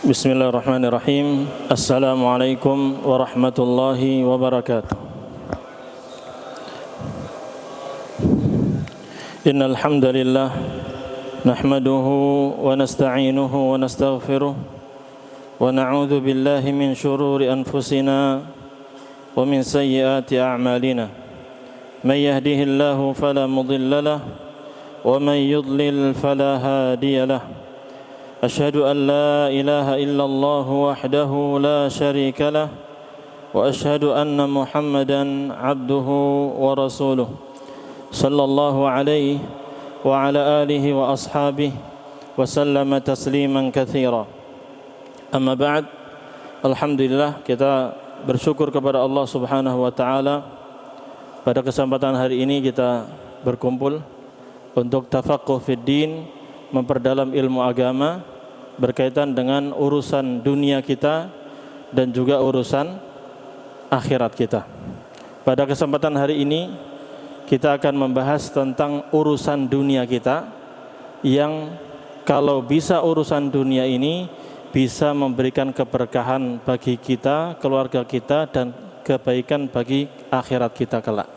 Bismillahirrahmanirrahim. Assalamualaikum warahmatullahi wabarakatuh. Innal hamdalillah nahmaduhu wa nasta'inuhu wa nastaghfiruh wa na'udzu billahi min shururi anfusina wa min sayyiati a'malina. May yahdihillahu fala mudilla lahu wa may yudlil fala hadiya lahu. أشهد أن لا إله إلا الله وحده لا شريك له وأشهد أن محمدا عبده ورسوله صلى الله عليه وعلى آله وأصحابه وسلم تسليما كثيرا. أما بعد, alhamdulillah kita bersyukur kepada Allah Subhanahu wa taala. Pada kesempatan hari ini kita berkumpul untuk tafaqquh fid din, memperdalam ilmu agama berkaitan dengan urusan dunia kita dan juga urusan akhirat kita. Pada kesempatan hari ini kita akan membahas tentang urusan dunia kita yang kalau bisa urusan dunia ini bisa memberikan keberkahan bagi kita, keluarga kita, dan kebaikan bagi akhirat kita kelak.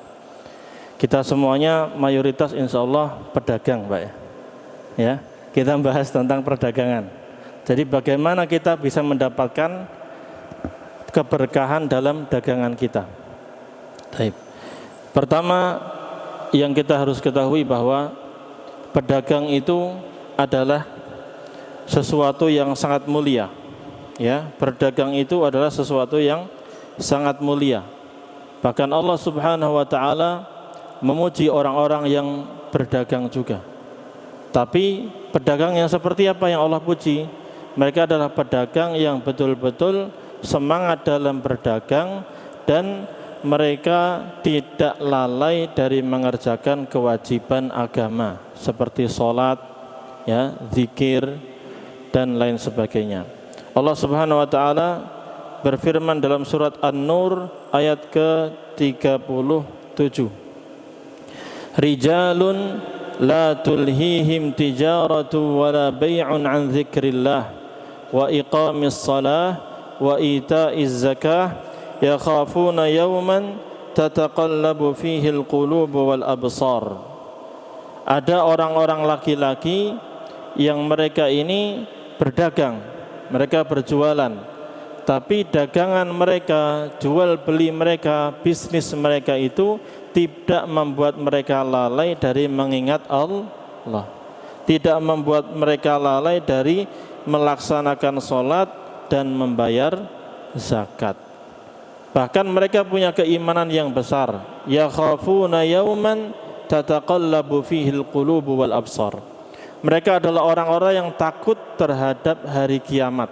Kita semuanya mayoritas insya Allah pedagang, Pak ya. Kita bahas tentang perdagangan. Jadi bagaimana kita bisa mendapatkan keberkahan dalam dagangan kita. Baik. Pertama yang kita harus ketahui bahwa pedagang itu adalah sesuatu yang sangat mulia. Ya, berdagang itu adalah sesuatu yang sangat mulia. Bahkan Allah Subhanahu wa taala memuji orang-orang yang berdagang juga. Tapi pedagang yang seperti apa yang Allah puji? Mereka adalah pedagang yang betul-betul semangat dalam berdagang dan mereka tidak lalai dari mengerjakan kewajiban agama seperti sholat, ya, zikir dan lain sebagainya. Allah Subhanahu wa taala berfirman dalam surat An-Nur ayat ke-37. Rijalun la tulhihim tijaratu wala bay'un an dzikrillah wa iqamis salah wa ita'iz zakah yakhafuna yawman tataqallabu fihi alqulub wal absar. Ada orang-orang laki-laki yang mereka ini berdagang, mereka berjualan, tapi dagangan mereka, jual beli mereka, bisnis mereka itu tidak membuat mereka lalai dari mengingat Allah, tidak membuat mereka lalai dari melaksanakan sholat dan membayar zakat. Bahkan mereka punya keimanan yang besar. Yakhafuna yawman tataqallabu fihil qulubu wal absar. Mereka adalah orang-orang yang takut terhadap hari kiamat,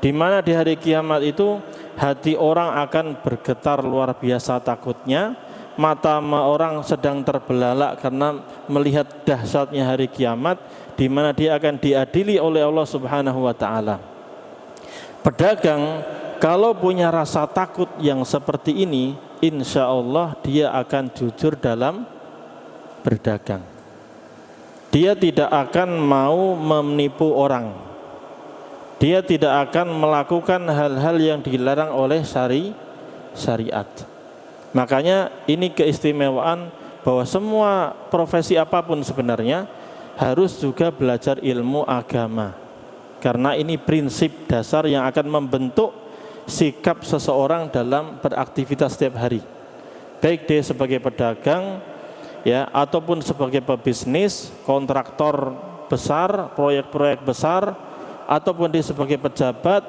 di mana di hari kiamat itu hati orang akan bergetar luar biasa takutnya. Mata orang sedang terbelalak karena melihat dahsyatnya hari kiamat, di mana dia akan diadili oleh Allah Subhanahu wa taala. Pedagang kalau punya rasa takut yang seperti ini, insya Allah dia akan jujur dalam berdagang. Dia tidak akan mau menipu orang. Dia tidak akan melakukan hal-hal yang dilarang oleh syariat. Makanya ini keistimewaan bahwa semua profesi apapun sebenarnya harus juga belajar ilmu agama. Karena ini prinsip dasar yang akan membentuk sikap seseorang dalam beraktivitas setiap hari. Baik dia sebagai pedagang, ya, ataupun sebagai pebisnis, kontraktor besar, proyek-proyek besar, ataupun dia sebagai pejabat,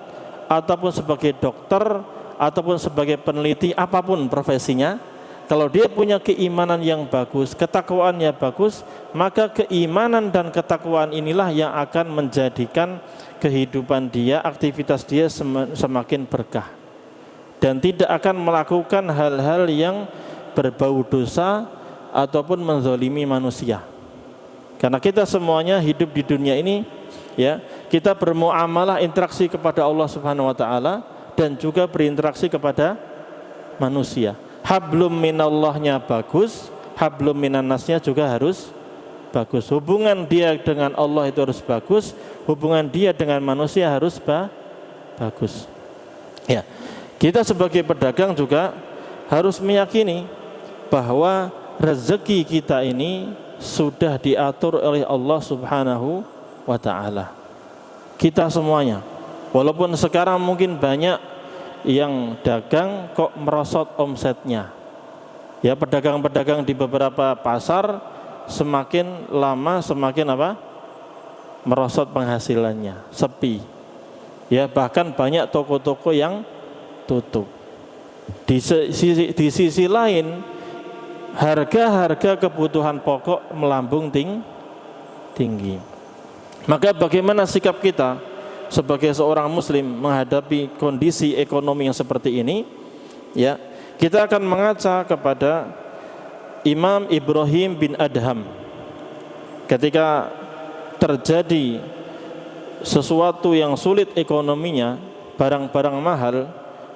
ataupun sebagai dokter, ataupun sebagai peneliti, apapun profesinya, kalau dia punya keimanan yang bagus, ketakwaannya bagus, maka keimanan dan ketakwaan inilah yang akan menjadikan kehidupan dia, aktivitas dia semakin berkah, dan tidak akan melakukan hal-hal yang berbau dosa ataupun menzalimi manusia. Karena kita semuanya hidup di dunia ini, ya, kita bermuamalah, interaksi kepada Allah Subhanahu wa taala dan juga berinteraksi kepada manusia. Hablum minallahnya bagus, hablum minannasnya juga harus bagus. Hubungan dia dengan Allah itu harus bagus, hubungan dia dengan manusia harus bagus. Ya, kita sebagai pedagang juga harus meyakini bahwa rezeki kita ini sudah diatur oleh Allah Subhanahu wa ta'ala. Kita semuanya, walaupun sekarang mungkin banyak yang dagang kok merosot omsetnya. Ya, pedagang-pedagang di beberapa pasar semakin lama semakin merosot penghasilannya, sepi. Ya, bahkan banyak toko-toko yang tutup. Di sisi lain, harga-harga kebutuhan pokok melambung tinggi. Maka bagaimana sikap kita sebagai seorang muslim menghadapi kondisi ekonomi yang seperti ini? Ya, kita akan mengaca kepada Imam Ibrahim bin Adham. Ketika terjadi sesuatu yang sulit ekonominya, barang-barang mahal,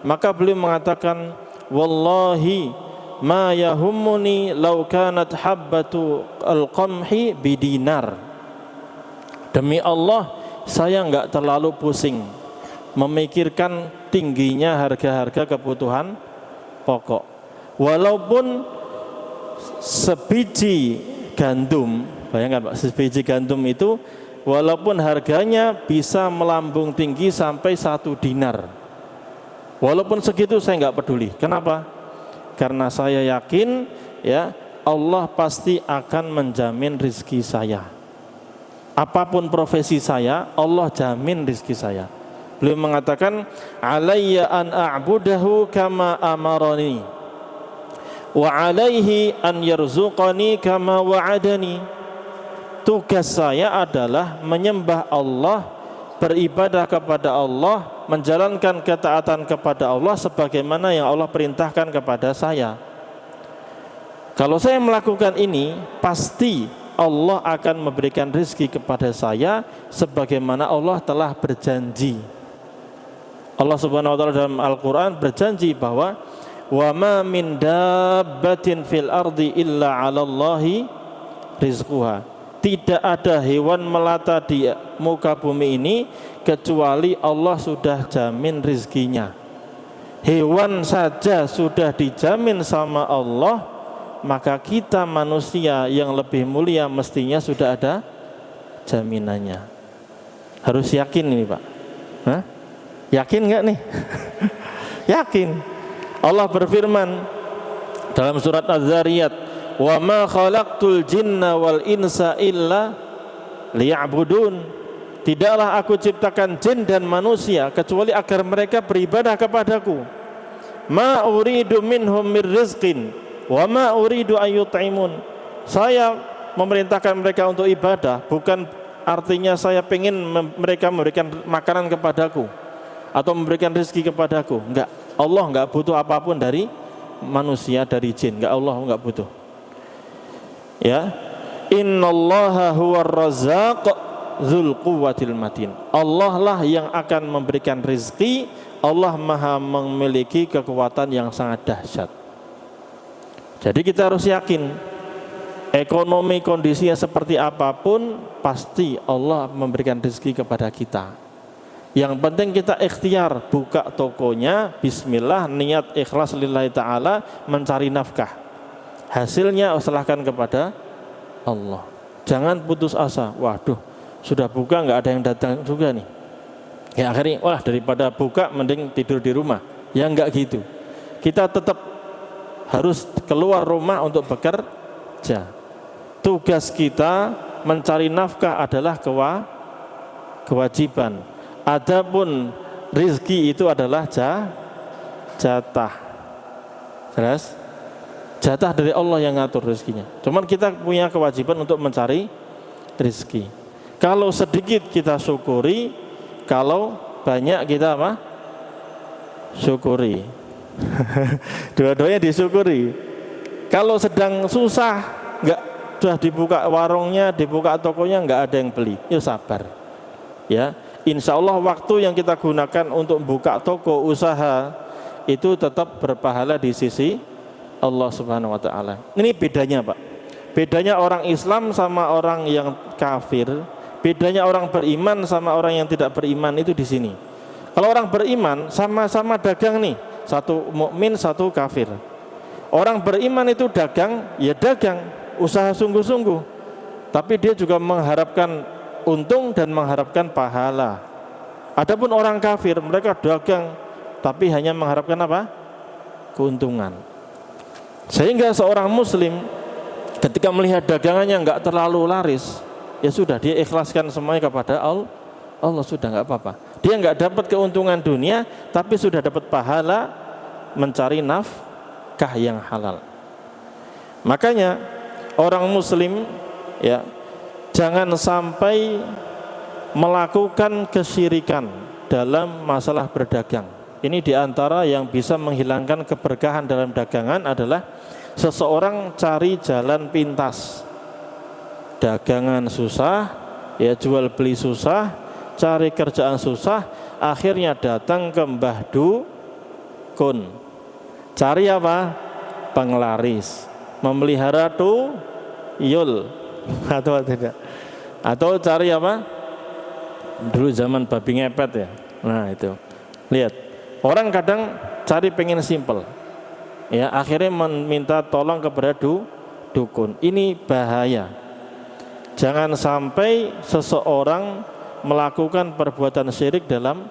maka beliau mengatakan, wallahi ma yahummuni law kanat habbatu al-qamhi bidinar. Demi Allah, saya enggak terlalu pusing memikirkan tingginya harga-harga kebutuhan pokok. Walaupun sebiji gandum, bayangkan Pak, sebiji gandum itu walaupun harganya bisa melambung tinggi sampai 1 dinar, walaupun segitu saya enggak peduli. Kenapa? Karena saya yakin ya Allah pasti akan menjamin rizki saya. Apapun profesi saya, Allah jamin rizki saya. Beliau mengatakan, alayya an a'budahu kama amarani wa alaihi an yarzuqani kama wa'adani. Tugas saya adalah menyembah Allah, beribadah kepada Allah, menjalankan ketaatan kepada Allah sebagaimana yang Allah perintahkan kepada saya. Kalau saya melakukan ini, pasti Allah akan memberikan rezeki kepada saya sebagaimana Allah telah berjanji. Allah Subhanahu wa taala dalam Al-Qur'an berjanji bahwa wa ma min dabbatin fil ardi illa 'alallahi rizquha. Tidak ada hewan melata di muka bumi ini kecuali Allah sudah jamin rizkinya. Hewan saja sudah dijamin sama Allah, maka kita manusia yang lebih mulia mestinya sudah ada jaminannya. Harus yakin ini Pak. Hah? Yakin enggak nih? Yakin. Allah berfirman dalam surat Az-Zariyat, wa ma khalaqtul jinna wal insa illa liya'budun. Tidaklah aku ciptakan jin dan manusia kecuali agar mereka beribadah kepadaku. Ma uridu minhum mir rizqin wa ma uridu ayyut'imun. Saya memerintahkan mereka untuk ibadah bukan artinya saya ingin mereka memberikan makanan kepadaku atau memberikan rezeki kepadaku. Enggak. Allah enggak butuh apapun dari manusia, dari jin. Enggak, Allah enggak butuh. Ya, innallaha huwar razzaq dzul quwwatil matin. Allah lah yang akan memberikan rezeki. Allah maha memiliki kekuatan yang sangat dahsyat. Jadi kita harus yakin ekonomi kondisinya seperti apapun pasti Allah memberikan rezeki kepada kita. Yang penting kita ikhtiar buka tokonya, bismillah, niat ikhlas lillahi ta'ala, mencari nafkah. Hasilnya serahkan kepada Allah. Jangan putus asa. Waduh, sudah buka nggak ada yang datang juga nih. Ya akhirnya, wah daripada buka mending tidur di rumah. Ya nggak gitu. Kita tetap harus keluar rumah untuk bekerja. Tugas kita mencari nafkah adalah kewajiban. Adapun rizki itu adalah jatah. Jelas? Jatah dari Allah yang ngatur rezekinya. Cuman kita punya kewajiban untuk mencari rezeki. Kalau sedikit kita syukuri, kalau banyak kita syukuri. Dua-duanya disyukuri. Kalau sedang susah, enggak sudah dibuka warungnya, dibuka tokonya, enggak ada yang beli. Ya sabar. Ya, insya Allah waktu yang kita gunakan untuk buka toko usaha itu tetap berpahala di sisi Allah Subhanahu wa taala. Ini bedanya, Pak. Bedanya orang Islam sama orang yang kafir, bedanya orang beriman sama orang yang tidak beriman itu di sini. Kalau orang beriman sama-sama dagang nih, satu mukmin, satu kafir. Orang beriman itu dagang, ya dagang, usaha sungguh-sungguh. Tapi dia juga mengharapkan untung dan mengharapkan pahala. Adapun orang kafir, mereka dagang tapi hanya mengharapkan apa? Keuntungan. Sehingga seorang muslim ketika melihat dagangannya enggak terlalu laris, ya sudah, dia ikhlaskan semuanya kepada Allah, sudah, enggak apa-apa. Dia enggak dapat keuntungan dunia, tapi sudah dapat pahala mencari nafkah yang halal. Makanya orang muslim ya jangan sampai melakukan kesyirikan dalam masalah berdagang. Ini diantara yang bisa menghilangkan keberkahan dalam dagangan adalah seseorang cari jalan pintas. Dagangan susah, ya jual beli susah, cari kerjaan susah, akhirnya datang ke Mbah Dukun. Cari apa? Penglaris, memelihara tuyul atau tidak? Atau cari apa? Dulu zaman babi ngepet ya. Nah itu, lihat, orang kadang cari pengen simple, ya akhirnya meminta tolong kepada dukun. Ini bahaya. Jangan sampai seseorang melakukan perbuatan syirik dalam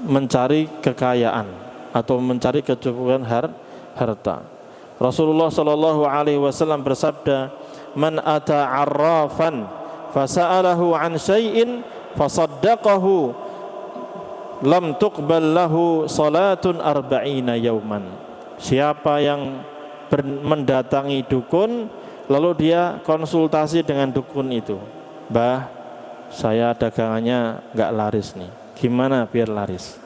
mencari kekayaan atau mencari kecukupan harta. Rasulullah Shallallahu Alaihi Wasallam bersabda, "Man ata arrafan fasa'alahu an syai'in fasaddaqahu lam tuqbal lahu salatun arba'ina yauman." Siapa yang mendatangi dukun lalu dia konsultasi dengan dukun itu, "Mbah, saya dagangannya enggak laris nih, gimana biar laris?"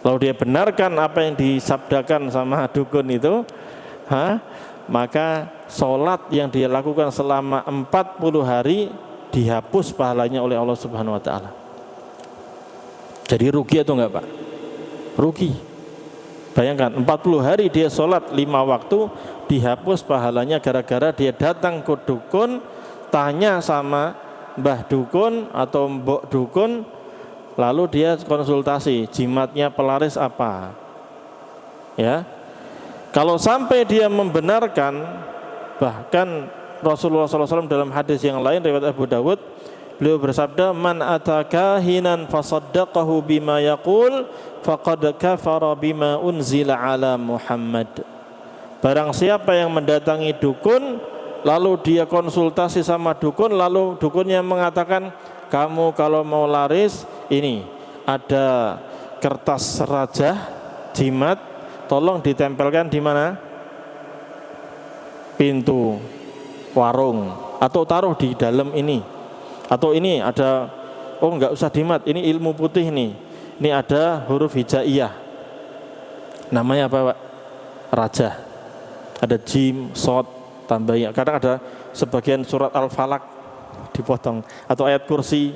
Lalu dia benarkan apa yang disabdakan sama dukun itu, maka sholat yang dia lakukan selama 40 hari dihapus pahalanya oleh Allah Subhanahu wa Ta'ala. Jadi rugi atau enggak, Pak? Rugi. Bayangkan 40 hari dia sholat 5 waktu dihapus pahalanya gara-gara dia datang ke dukun, tanya sama Mbah Dukun atau Mbok Dukun, lalu dia konsultasi jimatnya pelaris apa. Ya, kalau sampai dia membenarkan, bahkan Rasulullah SAW dalam hadis yang lain riwayat Abu Dawud, beliau bersabda, "Man ataka hinan fasaddaqahu bima yaqul faqad kafara bima unzila ala Muhammad." Barang siapa yang mendatangi dukun lalu dia konsultasi sama dukun, lalu dukunnya mengatakan, "Kamu kalau mau laris, ini ada kertas rajah jimat, tolong ditempelkan di mana? Pintu warung, atau taruh di dalam ini. Atau ini ada, oh enggak usah dimat, ini ilmu putih nih. Ini ada huruf hijaiyah. Namanya apa, Pak? Rajah. Ada jim, shod, tambahnya. Kadang ada sebagian surat Al-Falaq dipotong, atau ayat kursi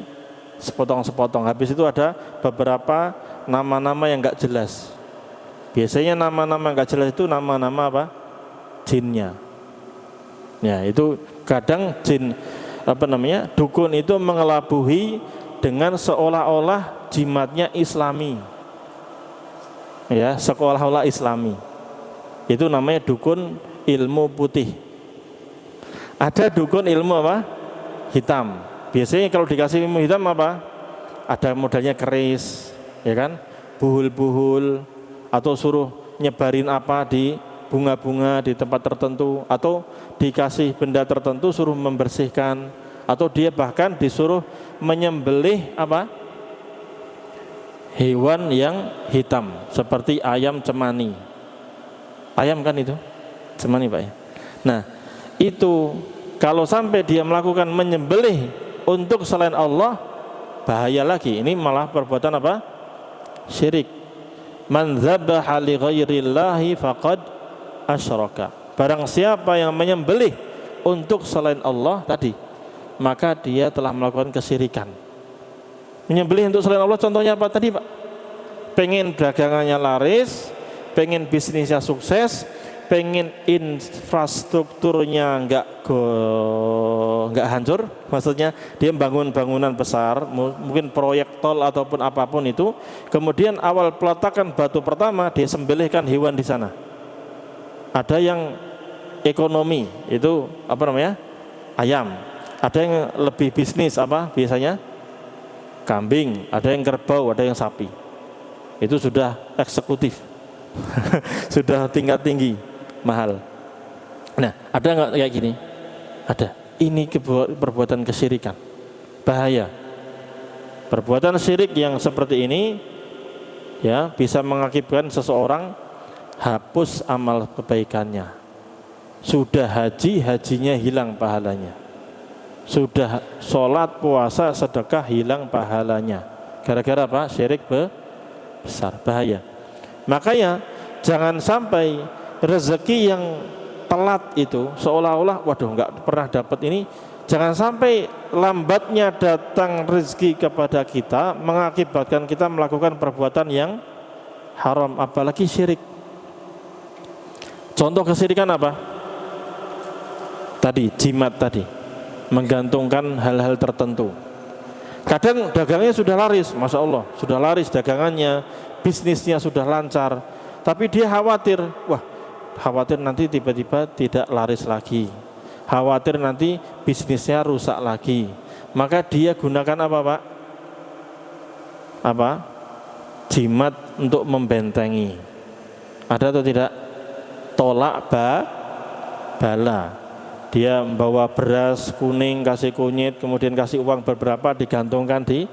sepotong-sepotong. Habis itu ada beberapa nama-nama yang enggak jelas. Biasanya nama-nama enggak jelas itu nama-nama apa? Jinnya. Ya, itu kadang jin dukun itu mengelabuhi dengan seolah-olah jimatnya Islami. Ya, seolah-olah Islami. Itu namanya dukun ilmu putih. Ada dukun ilmu apa? Hitam. Biasanya kalau dikasih ilmu hitam apa? Ada modalnya keris, ya kan? Buhul-buhul, atau suruh nyebarin apa di bunga-bunga di tempat tertentu, atau dikasih benda tertentu suruh membersihkan, atau dia bahkan disuruh menyembelih apa? Hewan yang hitam seperti ayam cemani. Ayam kan itu? Cemani, Pak ya. Nah, itu kalau sampai dia melakukan menyembelih untuk selain Allah, bahaya lagi. Ini malah perbuatan apa? Syirik. Man dzabaha li ghairillahi faqad asyraka. Barang siapa yang menyembelih untuk selain Allah tadi, maka dia telah melakukan kesyirikan. Menyembelih untuk selain Allah contohnya apa tadi, Pak? Pengen dagangannya laris, pengen bisnisnya sukses, pengen infrastrukturnya enggak enggak hancur, maksudnya dia bangun bangunan besar, mungkin proyek tol ataupun apapun itu, kemudian awal peletakan batu pertama dia sembelihkan hewan di sana. Ada yang ekonomi, itu apa namanya? Ayam. Ada yang lebih bisnis apa? Biasanya kambing, ada yang kerbau, ada yang sapi. Itu sudah eksekutif. Sudah tingkat tinggi, mahal. Nah, ada nggak kayak gini? Ada. Ini perbuatan kesyirikan, bahaya. Perbuatan syirik yang seperti ini ya bisa mengakibatkan seseorang hapus amal kebaikannya. Sudah haji, hajinya hilang pahalanya. Sudah sholat, puasa, sedekah, hilang pahalanya. Gara-gara apa? Syirik besar, bahaya. Makanya jangan sampai rezeki yang telat itu seolah-olah waduh nggak pernah dapat ini. Jangan sampai lambatnya datang rezeki kepada kita mengakibatkan kita melakukan perbuatan yang haram, apalagi syirik. Contoh kesyirikan apa? Tadi jimat tadi, menggantungkan hal-hal tertentu. Kadang dagangnya sudah laris, masya Allah, sudah laris dagangannya, bisnisnya sudah lancar, tapi dia khawatir, khawatir nanti tiba-tiba tidak laris lagi, khawatir nanti bisnisnya rusak lagi. Maka dia gunakan apa Pak? Apa? Jimat untuk membentengi. Ada atau tidak? Tolak bala. Dia membawa beras kuning, kasih kunyit, kemudian kasih uang beberapa, digantungkan di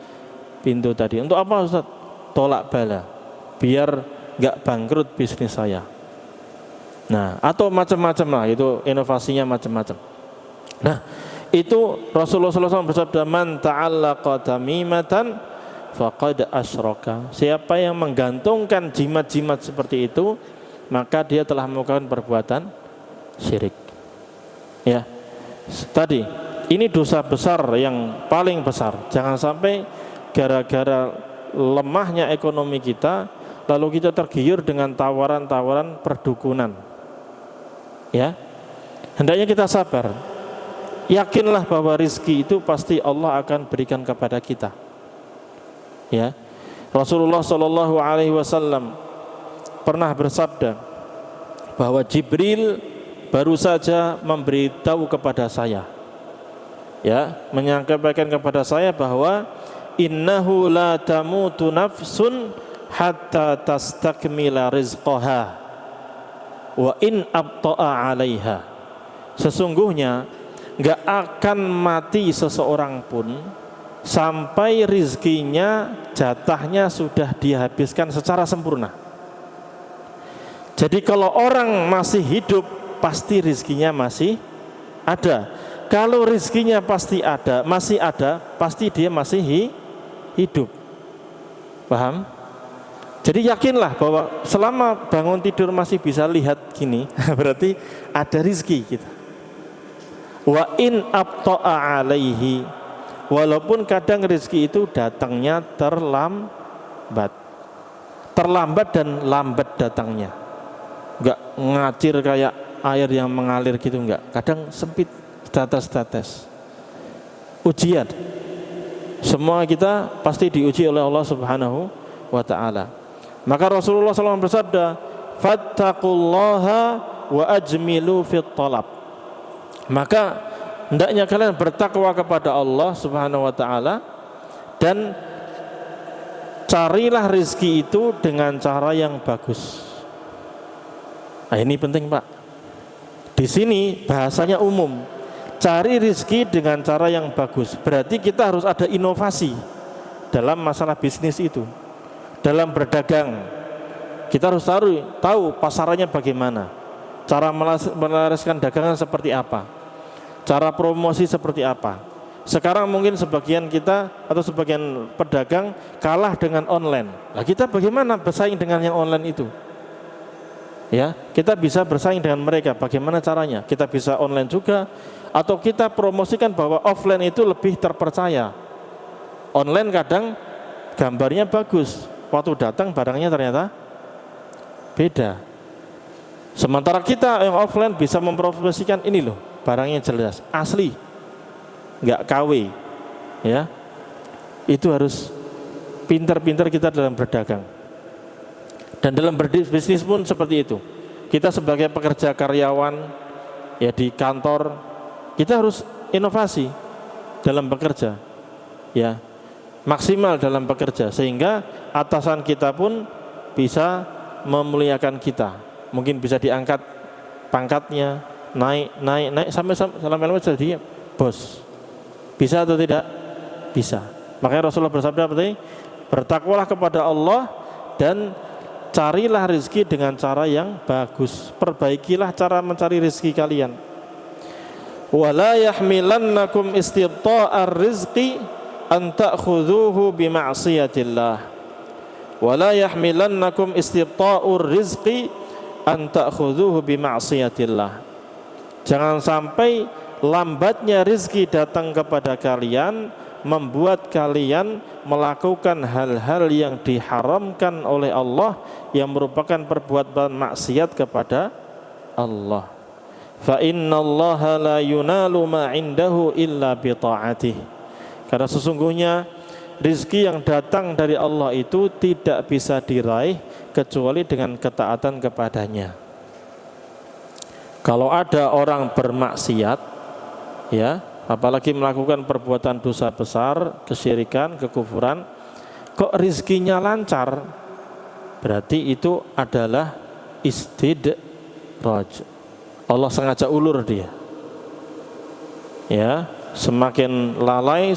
pintu tadi. Untuk apa Ustaz? Tolak bala, biar gak bangkrut bisnis saya. Nah, atau macam-macam lah, itu inovasinya macam-macam. Nah, itu Rasulullah SAW bersabda, man ta'allaqa tamimatan faqad asyraka. Siapa yang menggantungkan jimat-jimat seperti itu, maka dia telah melakukan perbuatan syirik. Ya, tadi ini dosa besar yang paling besar. Jangan sampai gara-gara lemahnya ekonomi kita, lalu kita tergiur dengan tawaran-tawaran perdukunan. Ya, hendaknya kita sabar. Yakinlah bahwa rizki itu pasti Allah akan berikan kepada kita. Ya, Rasulullah Shallallahu Alaihi Wasallam pernah bersabda bahwa Jibril baru saja memberitahu kepada saya, ya, menyampaikan kepada saya bahwa innahu la tamutu nafsun hatta tastakmila rizqaha wa in abta'a 'alaiha. Sesungguhnya enggak akan mati seseorang pun sampai rizkinya, jatahnya sudah dihabiskan secara sempurna. Jadi kalau orang masih hidup, pasti rizkinya masih ada. Kalau rizkinya pasti ada, masih ada, pasti dia masih hidup. Paham? Jadi yakinlah bahwa selama bangun tidur masih bisa lihat gini, berarti ada rizki kita. Wa in abta'a 'alaihi, walaupun kadang rizki itu datangnya terlambat dan lambat datangnya, enggak ngacir kayak air yang mengalir gitu, enggak. Kadang sempit, tetes-tetes. Ujian. Semua kita pasti diuji oleh Allah Subhanahu wa ta'ala. Maka Rasulullah SAW bersabda, fattaqullaha wa ajmilu fit talab. Maka hendaknya kalian bertakwa kepada Allah Subhanahu wa ta'ala dan carilah rizki itu dengan cara yang bagus. Nah, ini penting Pak. Di sini bahasanya umum. Cari rizki dengan cara yang bagus. Berarti kita harus ada inovasi dalam masalah bisnis itu. Dalam berdagang, kita harus tahu pasarannya bagaimana, cara melariskan dagangan seperti apa, cara promosi seperti apa. Sekarang mungkin sebagian kita atau sebagian pedagang kalah dengan online. Nah, kita bagaimana bersaing dengan yang online itu? Ya, kita bisa bersaing dengan mereka. Bagaimana caranya? Kita bisa online juga, atau kita promosikan bahwa offline itu lebih terpercaya. Online kadang gambarnya bagus, waktu datang barangnya ternyata beda. Sementara kita yang offline bisa mempromosikan ini loh, barangnya jelas, asli. nggak KW, ya. Itu harus pintar-pintar kita dalam berdagang. Dan dalam berbisnis pun seperti itu. Kita sebagai pekerja karyawan ya di kantor, kita harus inovasi dalam bekerja, ya, maksimal dalam bekerja sehingga atasan kita pun bisa memuliakan kita. Mungkin bisa diangkat pangkatnya, naik sampai lama-lama jadi bos. Bisa atau tidak? Bisa. Makanya Rasulullah bersabda seperti bertakwalah kepada Allah dan carilah rezeki dengan cara yang bagus. Perbaikilah cara mencari rezeki kalian. Wala yahmilannakum istibta'ar rizqi an ta'khudhuhu bima'siyatillah. Wala yahmilannakum istibta'ur rizqi an ta'khudhuhu bima'siyatillah. Jangan sampai lambatnya rezeki datang kepada kalian membuat kalian melakukan hal-hal yang diharamkan oleh Allah yang merupakan perbuatan maksiat kepada Allah. Fa innallaha la yunalu ma indahu illa bi ta'atih. Karena sesungguhnya rezeki yang datang dari Allah itu tidak bisa diraih kecuali dengan ketaatan kepadanya. Kalau ada orang bermaksiat, ya, apalagi melakukan perbuatan dosa besar, kesyirikan, kekufuran, kok rizkinya lancar, berarti itu adalah istidraj. Allah sengaja ulur dia, ya, semakin lalai,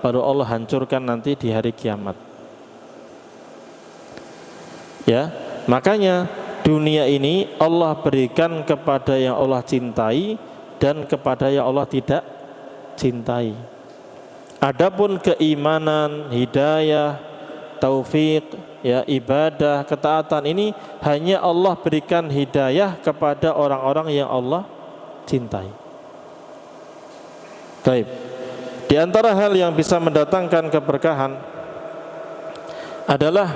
baru Allah hancurkan nanti di hari kiamat. Ya, makanya dunia ini Allah berikan kepada yang Allah cintai dan kepada yang Allah tidak cintai. Adapun keimanan, hidayah, taufik, ya, ibadah, ketaatan ini hanya Allah berikan hidayah kepada orang-orang yang Allah cintai. Baik. Di antara hal yang bisa mendatangkan keberkahan adalah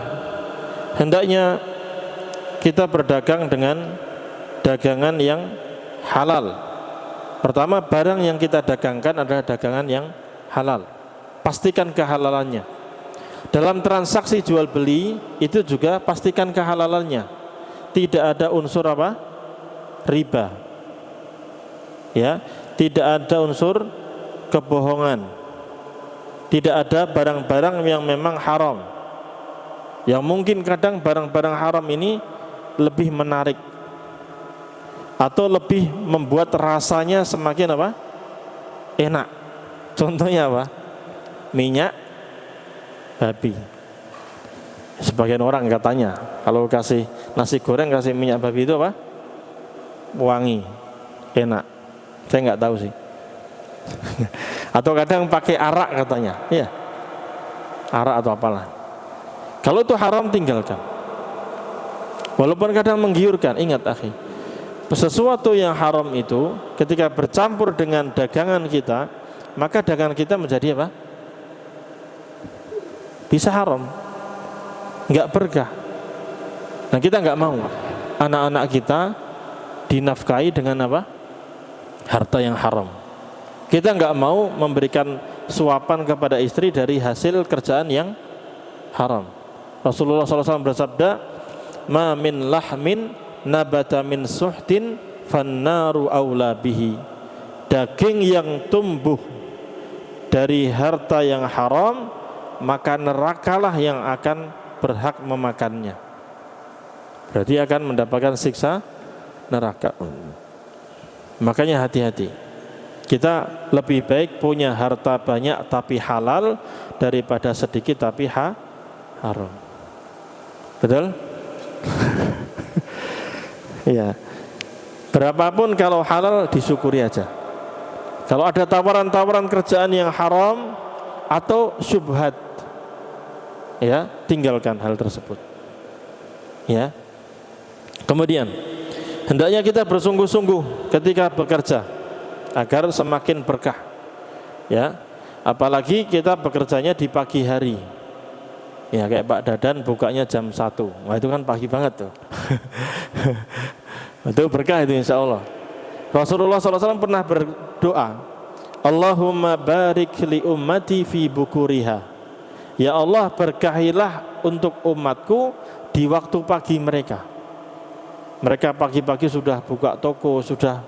hendaknya kita berdagang dengan dagangan yang halal. Pertama, barang yang kita dagangkan adalah dagangan yang halal. Pastikan kehalalannya. Dalam transaksi jual beli itu juga pastikan kehalalannya. Tidak ada unsur apa? Riba. Ya, tidak ada unsur kebohongan. Tidak ada barang-barang yang memang haram. Yang mungkin kadang barang-barang haram ini lebih menarik atau lebih membuat rasanya semakin apa? Enak. Contohnya apa? Minyak babi. Sebagian orang katanya kalau kasih nasi goreng kasih minyak babi itu apa? Wangi, enak. Saya nggak tahu sih. Atau kadang pakai arak katanya, iya, arak atau apalah. Kalau itu haram tinggalkan. Walaupun kadang menggiurkan, ingat akhi, sesuatu yang haram itu ketika bercampur dengan dagangan kita, maka dagangan kita menjadi apa? Bisa haram, nggak berkah. Nah, kita nggak mau anak-anak kita dinafkahi dengan apa? Harta yang haram. Kita nggak mau memberikan suapan kepada istri dari hasil kerjaan yang haram. Rasulullah SAW bersabda, "Ma min lahmin nabata min suhtin fannaru aula bihi." Daging yang tumbuh dari harta yang haram, maka nerakalah yang akan berhak memakannya. Berarti akan mendapatkan siksa neraka. Makanya hati-hati. Kita lebih baik punya harta banyak tapi halal daripada sedikit tapi haram. Betul? Iya. Berapapun kalau halal disyukuri aja. Kalau ada tawaran-tawaran kerjaan yang haram atau syubhat, ya, tinggalkan hal tersebut. Ya. Kemudian hendaknya kita bersungguh-sungguh ketika bekerja agar semakin berkah. Ya. Apalagi kita bekerjanya di pagi hari. Ya, kayak Pak Dadan bukanya jam 1. Wah, itu kan pagi banget tuh. Itu berkah itu insya Allah. Rasulullah SAW pernah berdoa, Allahumma barik li ummati fi bukuriha. Ya Allah, berkahilah untuk umatku di waktu pagi mereka. Mereka pagi-pagi sudah buka toko, sudah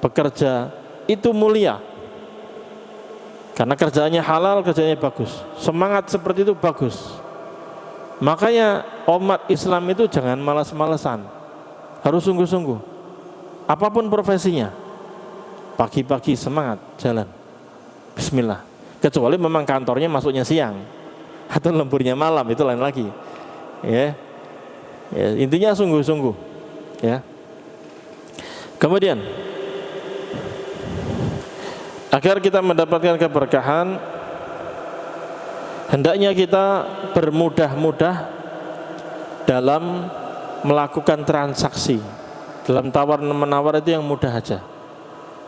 bekerja, itu mulia. Karena kerjaannya halal, kerjanya bagus. Semangat seperti itu bagus. Makanya umat Islam itu jangan malas-malesan. Harus sungguh-sungguh. Apapun profesinya, pagi-pagi semangat jalan. Bismillah. Kecuali memang kantornya masuknya siang atau lemburnya malam, itu lain lagi. Ya, intinya sungguh-sungguh. Ya. Kemudian, agar kita mendapatkan keberkahan, hendaknya kita bermudah-mudah dalam melakukan transaksi. Dalam tawar-menawar itu yang mudah aja.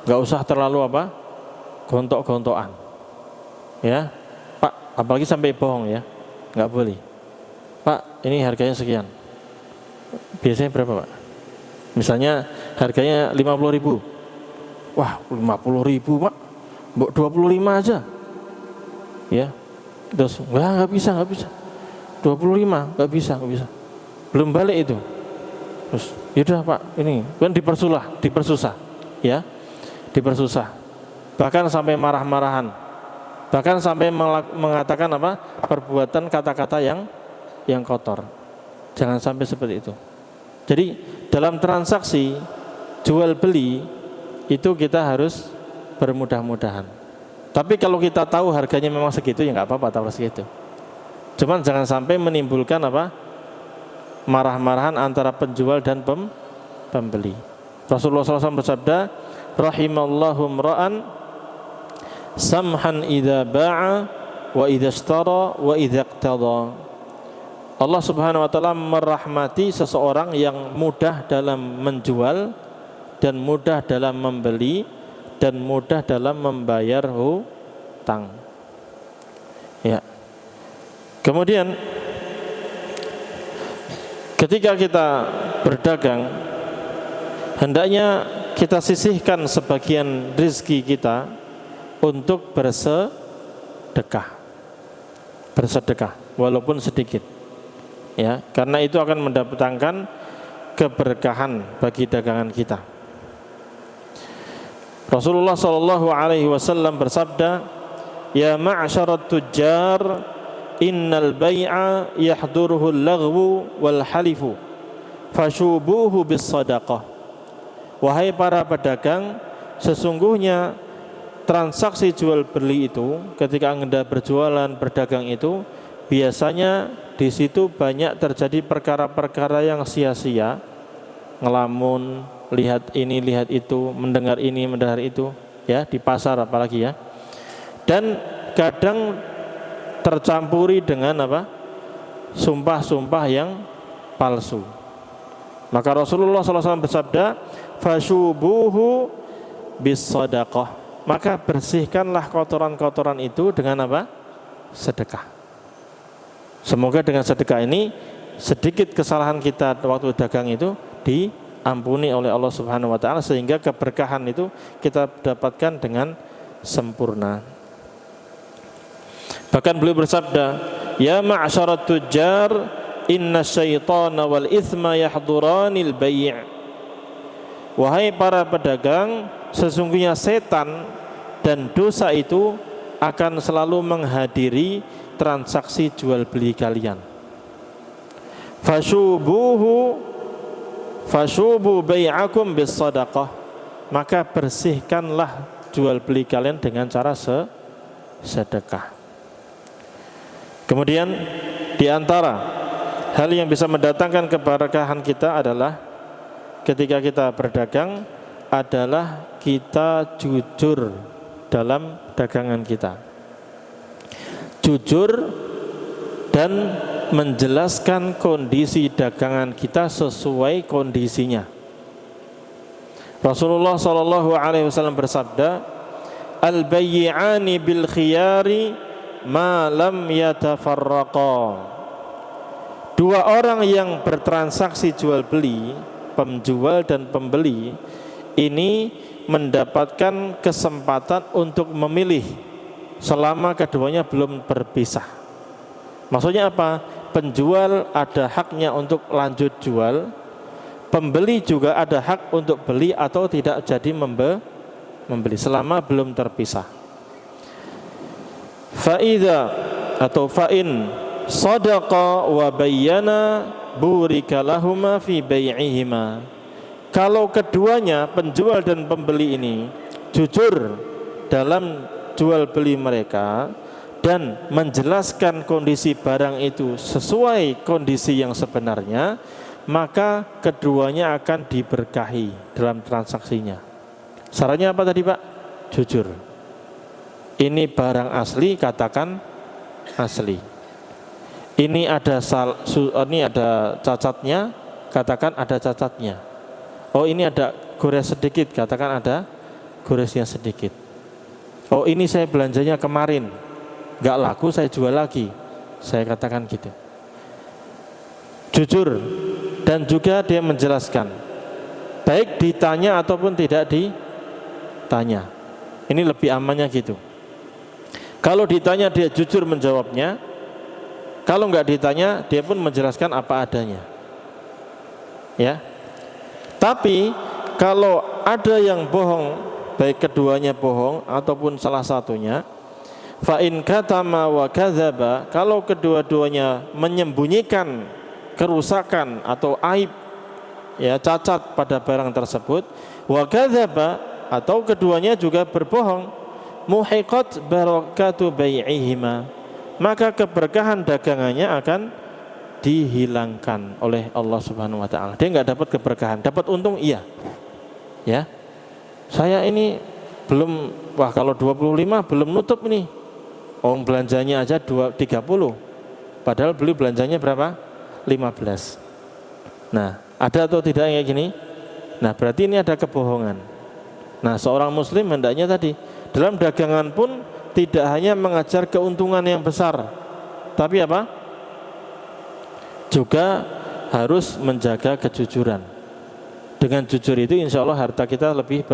Gak usah terlalu gontok-gontokan. Ya, Pak, apalagi sampai bohong ya, nggak boleh. Pak, ini harganya sekian. Biasanya berapa, Pak? Misalnya harganya 50.000. Wah, 50.000, Pak. Mbok 25 aja. Ya. Terus, nggak bisa. 25, nggak bisa. Belum balik itu. Terus, yaudah Pak, ini kan dipersusah, ya, dipersusah. Bahkan sampai marah-marahan, bahkan sampai mengatakan perbuatan kata-kata yang kotor. Jangan sampai seperti itu. Jadi dalam transaksi jual beli itu kita harus bermudah-mudahan. Tapi kalau kita tahu harganya memang segitu, ya nggak apa-apa tawar segitu. Cuman jangan sampai menimbulkan marah-marahan antara penjual dan pembeli. Rasulullah SAW bersabda, rahimallahu mra'an samhan idza ba'a wa idza ishtara wa idza iqtada. Allah Subhanahu wa taala merahmati seseorang yang mudah dalam menjual dan mudah dalam membeli dan mudah dalam membayar hutang. Ya. Kemudian ketika kita berdagang, hendaknya kita sisihkan sebagian rezeki kita untuk bersedekah walaupun sedikit, ya, karena itu akan mendatangkan keberkahan bagi dagangan kita. Rasulullah SAW bersabda, ya ma'syarat tujjar, innal bai'a yahduruhu al-laghwu wal halifu fashubuhu bis sadaqah. Wahai para pedagang, sesungguhnya transaksi jual beli itu, ketika Anda berjualan berdagang itu, biasanya di situ banyak terjadi perkara-perkara yang sia-sia, ngelamun, lihat ini lihat itu, mendengar ini mendengar itu, ya, di pasar apalagi ya. Dan kadang tercampuri dengan sumpah-sumpah yang palsu. Maka Rasulullah SAW bersabda, fasyubuhu bis sadaqah. Maka bersihkanlah kotoran-kotoran itu dengan sedekah. Semoga dengan sedekah ini sedikit kesalahan kita waktu dagang itu diampuni oleh Allah Subhanahu wa taala, sehingga keberkahan itu kita dapatkan dengan sempurna. Bahkan beliau bersabda, ya ma'syarat tujjar, inna syaitana wal ithma yahduranil bai'. Wahai para pedagang, sesungguhnya setan dan dosa itu akan selalu menghadiri transaksi jual beli kalian. Fashubu bai'akum bis sadaqah. Maka bersihkanlah jual beli kalian dengan cara sedekah. Kemudian di antara hal yang bisa mendatangkan keberkahan kita adalah ketika kita berdagang adalah kita jujur dalam dagangan kita. Jujur dan menjelaskan kondisi dagangan kita sesuai kondisinya. Rasulullah SAW bersabda, al-bayyi'ani bil khiyari ma lam yatafarraqa. Dua orang yang bertransaksi jual beli, penjual dan pembeli, ini mendapatkan kesempatan untuk memilih selama keduanya belum berpisah. Maksudnya apa? Penjual ada haknya untuk lanjut jual, pembeli juga ada hak untuk beli atau tidak jadi membeli selama belum terpisah. Fa'idha atau fa'in sadaqa wa bayyana burika lahuma fi bai'ihima. Kalau keduanya, penjual dan pembeli ini jujur dalam jual beli mereka dan menjelaskan kondisi barang itu sesuai kondisi yang sebenarnya, maka keduanya akan diberkahi dalam transaksinya. Syaratnya apa tadi Pak? Jujur. Ini barang asli, katakan asli. Ini ada cacatnya, katakan ada cacatnya. Oh ini ada gores sedikit, katakan ada goresnya sedikit. Oh ini saya belanjanya kemarin, nggak laku saya jual lagi, saya katakan gitu. Jujur dan juga dia menjelaskan, baik ditanya ataupun tidak ditanya. Ini lebih amannya gitu. Kalau ditanya dia jujur menjawabnya, kalau nggak ditanya dia pun menjelaskan apa adanya. Ya. Tapi kalau ada yang bohong, baik keduanya bohong ataupun salah satunya, fa in katama wa kadzaba, kalau kedua-duanya menyembunyikan kerusakan atau aib, ya cacat pada barang tersebut, wa kadzaba, atau keduanya juga berbohong, muhiqat barakatu bai'ihima, maka keberkahan dagangannya akan dihilangkan oleh Allah Subhanahu wa taala. Dia enggak dapat keberkahan, dapat untung iya. Ya. Saya ini belum, wah kalau 25 belum nutup ini. Orang belanjanya aja 30. Padahal beli belanjanya berapa? 15. Nah, ada atau tidak kayak gini? Nah, berarti ini ada kebohongan. Nah, seorang muslim hendaknya tadi dalam dagangan pun tidak hanya mengajar keuntungan yang besar, tapi apa? Juga harus menjaga kejujuran. Dengan jujur itu insya Allah harta kita lebih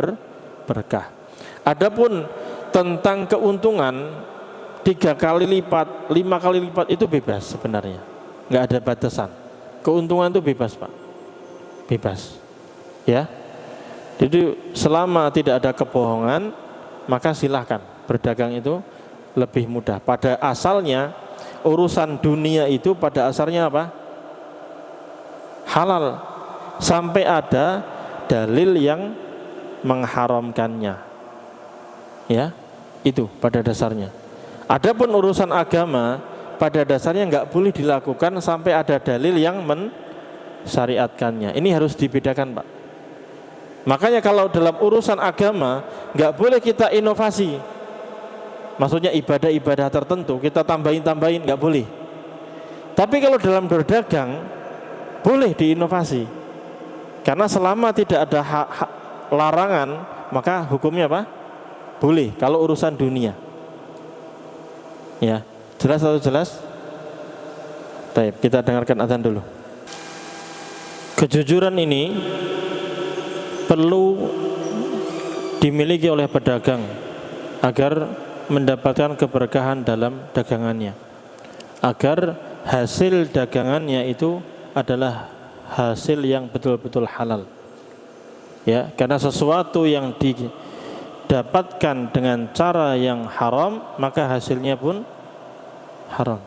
berkah. Adapun tentang keuntungan 3 kali lipat, 5 kali lipat itu bebas sebenarnya, nggak ada batasan. Keuntungan itu bebas Pak, bebas. Ya, jadi selama tidak ada kebohongan, maka silahkan berdagang itu lebih mudah. Pada asalnya urusan dunia itu pada asalnya apa? Halal, sampai ada dalil yang mengharamkannya. Ya, itu pada dasarnya. Adapun urusan agama pada dasarnya nggak boleh dilakukan sampai ada dalil yang mensyariatkannya. Ini harus dibedakan Pak. Makanya kalau dalam urusan agama nggak boleh kita inovasi. Maksudnya ibadah-ibadah tertentu kita tambahin nggak boleh. Tapi kalau dalam berdagang boleh diinovasi. Karena selama tidak ada larangan, maka hukumnya apa? Boleh kalau urusan dunia. Ya, jelas atau jelas? Baik, kita dengarkan azan dulu. Kejujuran ini perlu dimiliki oleh pedagang agar mendapatkan keberkahan dalam dagangannya, agar hasil dagangannya itu adalah hasil yang betul-betul halal. Ya, karena sesuatu yang didapatkan dengan cara yang haram, maka hasilnya pun haram.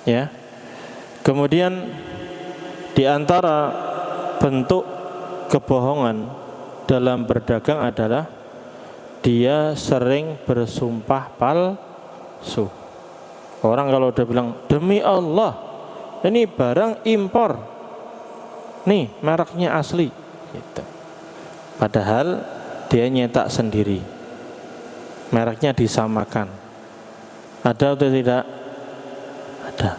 Ya. Kemudian di antara bentuk kebohongan dalam berdagang adalah dia sering bersumpah palsu. Orang kalau udah bilang demi Allah ini barang impor, nih mereknya asli gitu. Padahal dia nyetak sendiri, mereknya disamakan. Ada atau tidak? Ada.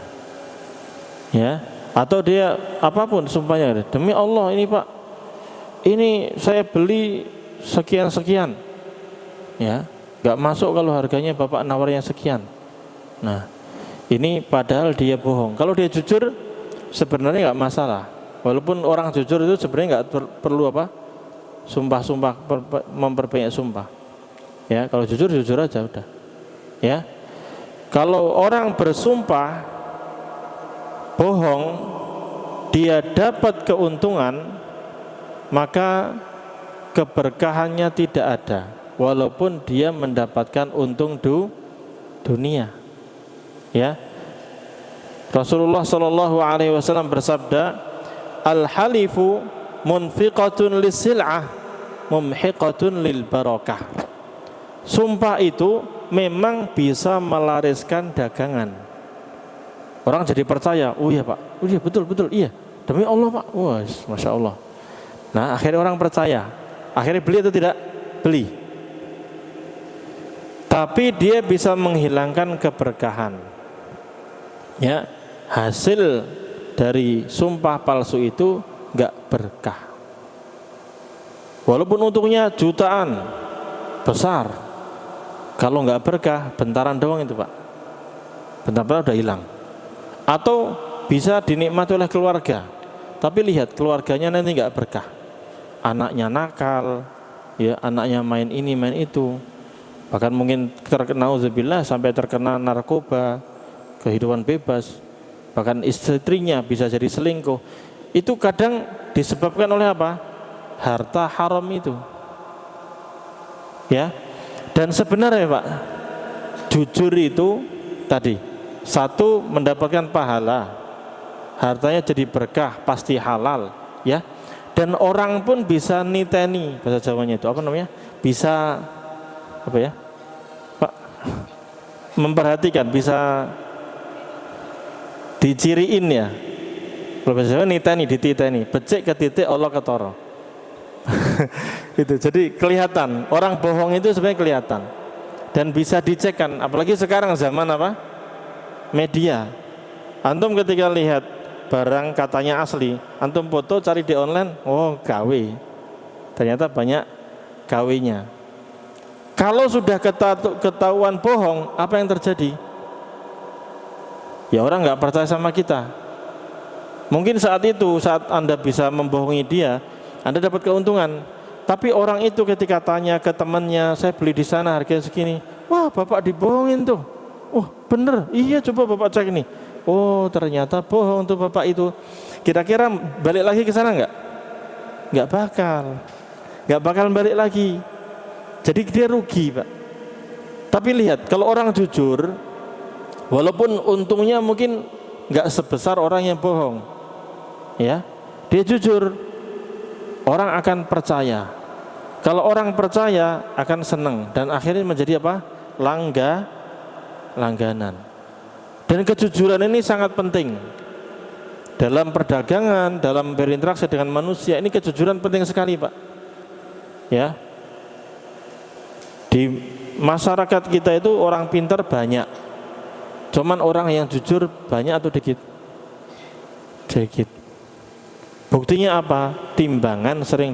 Ya, atau dia apapun sumpahnya, demi Allah ini Pak, ini saya beli sekian-sekian. Ya, nggak masuk kalau harganya Bapak nawarnya sekian. Nah, ini padahal dia bohong. Kalau dia jujur sebenarnya nggak masalah. Walaupun orang jujur itu sebenarnya nggak perlu apa? memperbanyak sumpah. Ya, kalau jujur aja udah. Ya. Kalau orang bersumpah bohong, dia dapat keuntungan, maka keberkahannya tidak ada, walaupun dia mendapatkan untung dunia. Ya. Rasulullah Shallallahu Alaihi Wasallam bersabda, al-halifu munfiqatun lis-sil'ah mumhiqatun lil barakah. Sumpah itu memang bisa melariskan dagangan. Orang jadi percaya, oh iya Pak, oh iya betul, iya demi Allah Pak, wah Masya Allah. Nah akhirnya orang percaya, akhirnya beli atau tidak? Beli. Tapi dia bisa menghilangkan keberkahan. Ya, hasil dari sumpah palsu itu nggak berkah. Walaupun untungnya jutaan besar, kalau nggak berkah, bentaran doang itu Pak. Bentar-bentar udah hilang. Atau bisa dinikmati oleh keluarga, tapi lihat keluarganya nanti nggak berkah. Anaknya nakal, ya anaknya main ini main itu, bahkan mungkin terkena uzubillah sampai terkena narkoba, kehidupan bebas, bahkan istrinya bisa jadi selingkuh. Itu kadang disebabkan oleh apa? Harta haram itu. Ya. Dan sebenarnya Pak, jujur itu tadi, satu mendapatkan pahala, hartanya jadi berkah, pasti halal, ya. Dan orang pun bisa niteni, bahasa Jawanya itu apa namanya? Bisa apa ya? Pak, memperhatikan, bisa diciriin ya. Kalau bahasa Jawa niteni, dititeni, becik ke titik Allah ketara. Itu jadi kelihatan orang bohong itu sebenarnya kelihatan dan bisa dicekkan, apalagi sekarang zaman apa? Media. Antum ketika lihat barang katanya asli, antum foto cari di online, oh KW, ternyata banyak KW-nya. Kalau sudah ketahuan bohong, apa yang terjadi? Ya orang nggak percaya sama kita. Mungkin saat itu, saat Anda bisa membohongi dia, Anda dapat keuntungan. Tapi orang itu ketika tanya ke temannya, saya beli di sana harganya segini, wah bapak dibohongin tuh. Oh bener, iya coba bapak cek ini. Oh ternyata bohong tuh bapak itu. Kira-kira balik lagi ke sana nggak? Nggak bakal balik lagi. Jadi dia rugi Pak. Tapi lihat kalau orang jujur, walaupun untungnya mungkin nggak sebesar orang yang bohong, ya dia jujur, orang akan percaya. Kalau orang percaya akan senang dan akhirnya menjadi apa? Langganan. Dan kejujuran ini sangat penting dalam perdagangan, dalam berinteraksi dengan manusia. Ini kejujuran penting sekali Pak. Ya, di masyarakat kita itu orang pintar banyak, cuman orang yang jujur banyak atau dikit? Dikit. Buktinya apa? Timbangan sering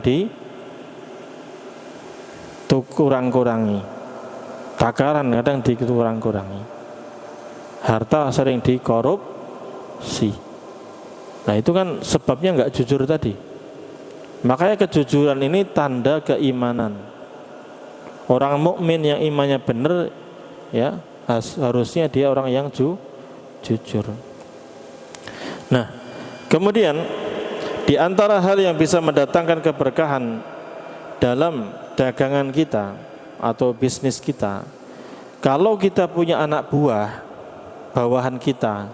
dikurang-kurangi, takaran kadang dikurang-kurangi, harta sering dikorupsi. Nah itu kan sebabnya nggak jujur tadi. Makanya kejujuran ini tanda keimanan. Orang mukmin yang imannya benar, ya harusnya dia orang yang jujur. Nah kemudian di antara hal yang bisa mendatangkan keberkahan dalam dagangan kita atau bisnis kita, kalau kita punya anak buah, bawahan kita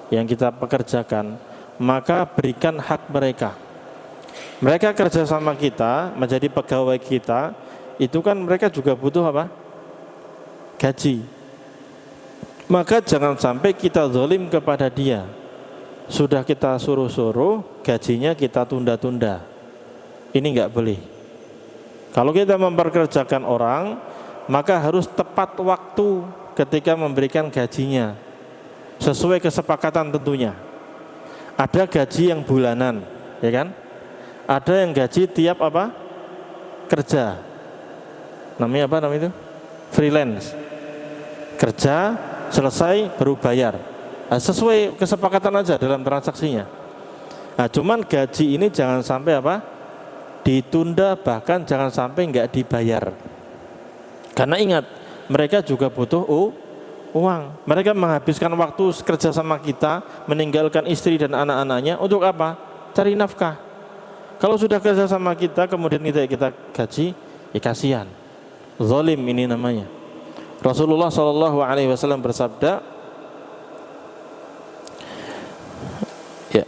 yang kita pekerjakan, maka berikan hak mereka. Mereka kerja sama kita, menjadi pegawai kita, itu kan mereka juga butuh apa? Gaji. Maka jangan sampai kita zalim kepada dia. Sudah kita suruh-suruh, gajinya kita tunda-tunda. Ini enggak boleh. Kalau kita memperkerjakan orang, maka harus tepat waktu ketika memberikan gajinya, sesuai kesepakatan tentunya. Ada gaji yang bulanan, ya kan? Ada yang gaji tiap apa? Kerja. Namanya apa namanya itu? Freelance. Kerja, selesai baru bayar. Nah, sesuai kesepakatan aja dalam transaksinya. Nah, cuman gaji ini jangan sampai apa? ditunda, bahkan jangan sampai nggak dibayar. Karena ingat, mereka juga butuh uang. Mereka menghabiskan waktu kerja sama kita, meninggalkan istri dan anak-anaknya untuk apa? Cari nafkah. Kalau sudah kerja sama kita, kemudian kita gaji, ya kasihan. Zalim ini namanya. Rasulullah SAW bersabda, ya,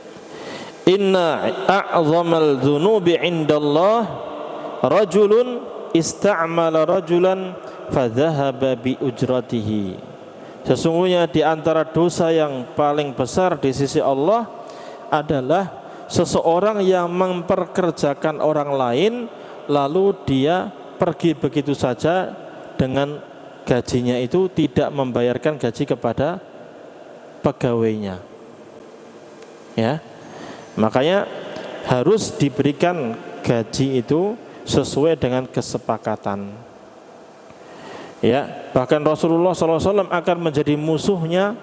inna a'zamal dzunubi indallah rajulun ista'mala rajulan fadhahaba bi ujratihi. Sesungguhnya di antara dosa yang paling besar di sisi Allah adalah seseorang yang memperkerjakan orang lain lalu dia pergi begitu saja dengan gajinya itu tidak membayarkan gaji kepada pegawainya. Ya. Makanya harus diberikan gaji itu sesuai dengan kesepakatan. Ya, bahkan Rasulullah SAW akan menjadi musuhnya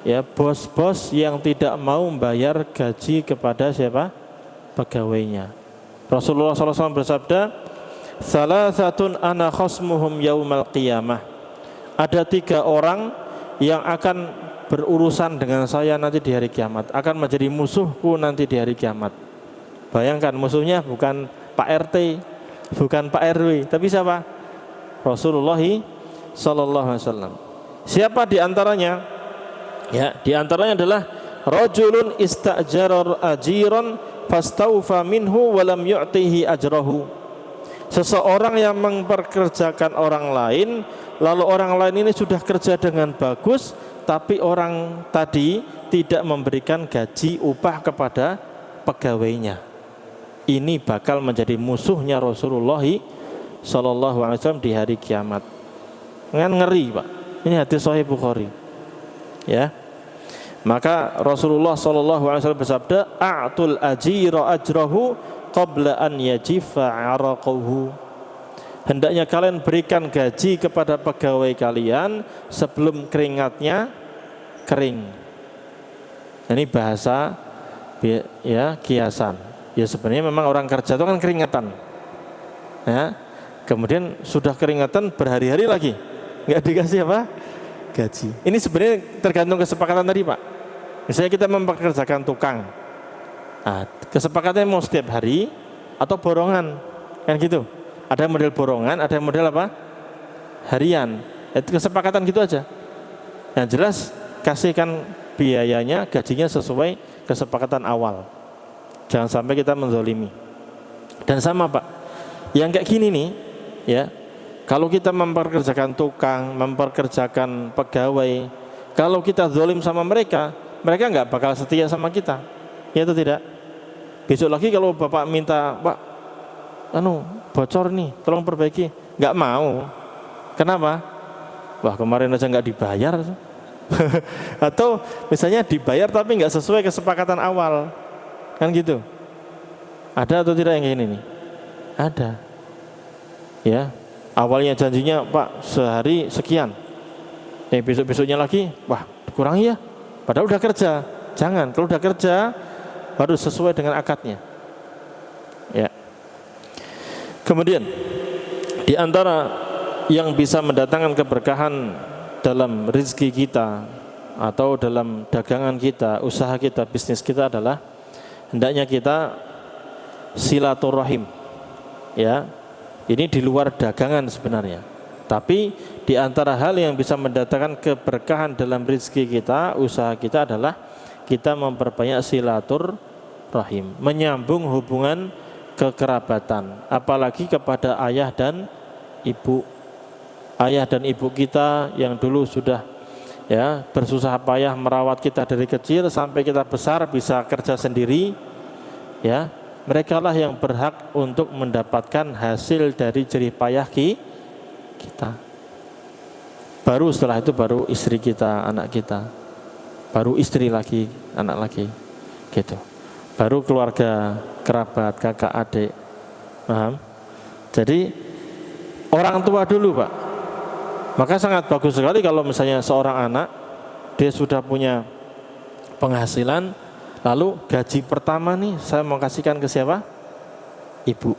ya bos-bos yang tidak mau membayar gaji kepada siapa? Pegawainya. Rasulullah SAW bersabda, salasatun ana khasmuhum yaumal qiyamah. Ada 3 orang yang akan berurusan dengan saya nanti di hari kiamat, akan menjadi musuhku nanti di hari kiamat. Bayangkan, musuhnya bukan Pak RT, bukan Pak RW, tapi siapa? Rasulullah sallallahu alaihi wasallam. Siapa di antaranya? Ya, di antaranya adalah rajulun istajara ajiran fastaufa minhu wa lam yu'tihi ajrahu. Seseorang yang memperkerjakan orang lain, lalu orang lain ini sudah kerja dengan bagus, tapi orang tadi tidak memberikan gaji upah kepada pegawainya. Ini bakal menjadi musuhnya Rasulullah sallallahu alaihi wasallam di hari kiamat. Kan ngeri, Pak. Ini hadis sahih Bukhari. Ya. Maka Rasulullah sallallahu alaihi wasallam bersabda, "A'tul ajira ajrahu qabla an yajifa 'araqahu." Hendaknya kalian berikan gaji kepada pegawai kalian sebelum keringatnya kering. Ini bahasa ya kiasan. Ya sebenarnya memang orang kerja itu kan keringatan. Ya. Kemudian sudah keringatan berhari-hari lagi nggak dikasih apa? Gaji. Ini sebenarnya tergantung kesepakatan tadi, Pak. Misalnya kita mempekerjakan tukang, nah, kesepakatannya mau setiap hari atau borongan, kan gitu. Ada model borongan, ada model apa? Harian. Itu kesepakatan gitu aja. Yang jelas kasihkan biayanya, gajinya sesuai kesepakatan awal. Jangan sampai kita menzolimi. Dan sama, Pak, yang kayak gini nih, ya, kalau kita memperkerjakan tukang, memperkerjakan pegawai, kalau kita zolim sama mereka, mereka nggak bakal setia sama kita, ya itu tidak. Besok lagi kalau bapak minta, Pak, bocor nih, tolong perbaiki, nggak mau. Kenapa? Wah, kemarin aja nggak dibayar. Atau misalnya dibayar tapi nggak sesuai kesepakatan awal, kan gitu. Ada atau tidak yang kayak gini nih? Ada. Ya, awalnya janjinya, Pak, sehari sekian. Besok-besoknya lagi, wah, kurangi ya. Padahal udah kerja. Jangan, kalau udah kerja harus sesuai dengan akadnya. Ya. Kemudian di antara yang bisa mendatangkan keberkahan dalam rezeki kita atau dalam dagangan kita, usaha kita, bisnis kita adalah hendaknya kita silaturahim. Ya. Ini di luar dagangan sebenarnya. Tapi di antara hal yang bisa mendatangkan keberkahan dalam rezeki kita, usaha kita adalah kita memperbanyak silaturahim, menyambung hubungan kekerabatan, apalagi kepada ayah dan ibu. Ayah dan ibu kita yang dulu sudah ya bersusah payah merawat kita dari kecil sampai kita besar bisa kerja sendiri, ya, mereka lah yang berhak untuk mendapatkan hasil dari jerih payah kita. Baru setelah itu baru istri kita, anak kita, baru istri lagi, anak lagi, gitu. Baru keluarga, kerabat, kakak, adik. Paham? Jadi orang tua dulu, Pak. Maka sangat bagus sekali kalau misalnya seorang anak dia sudah punya penghasilan, lalu gaji pertama nih saya mau kasihkan ke siapa? ibu,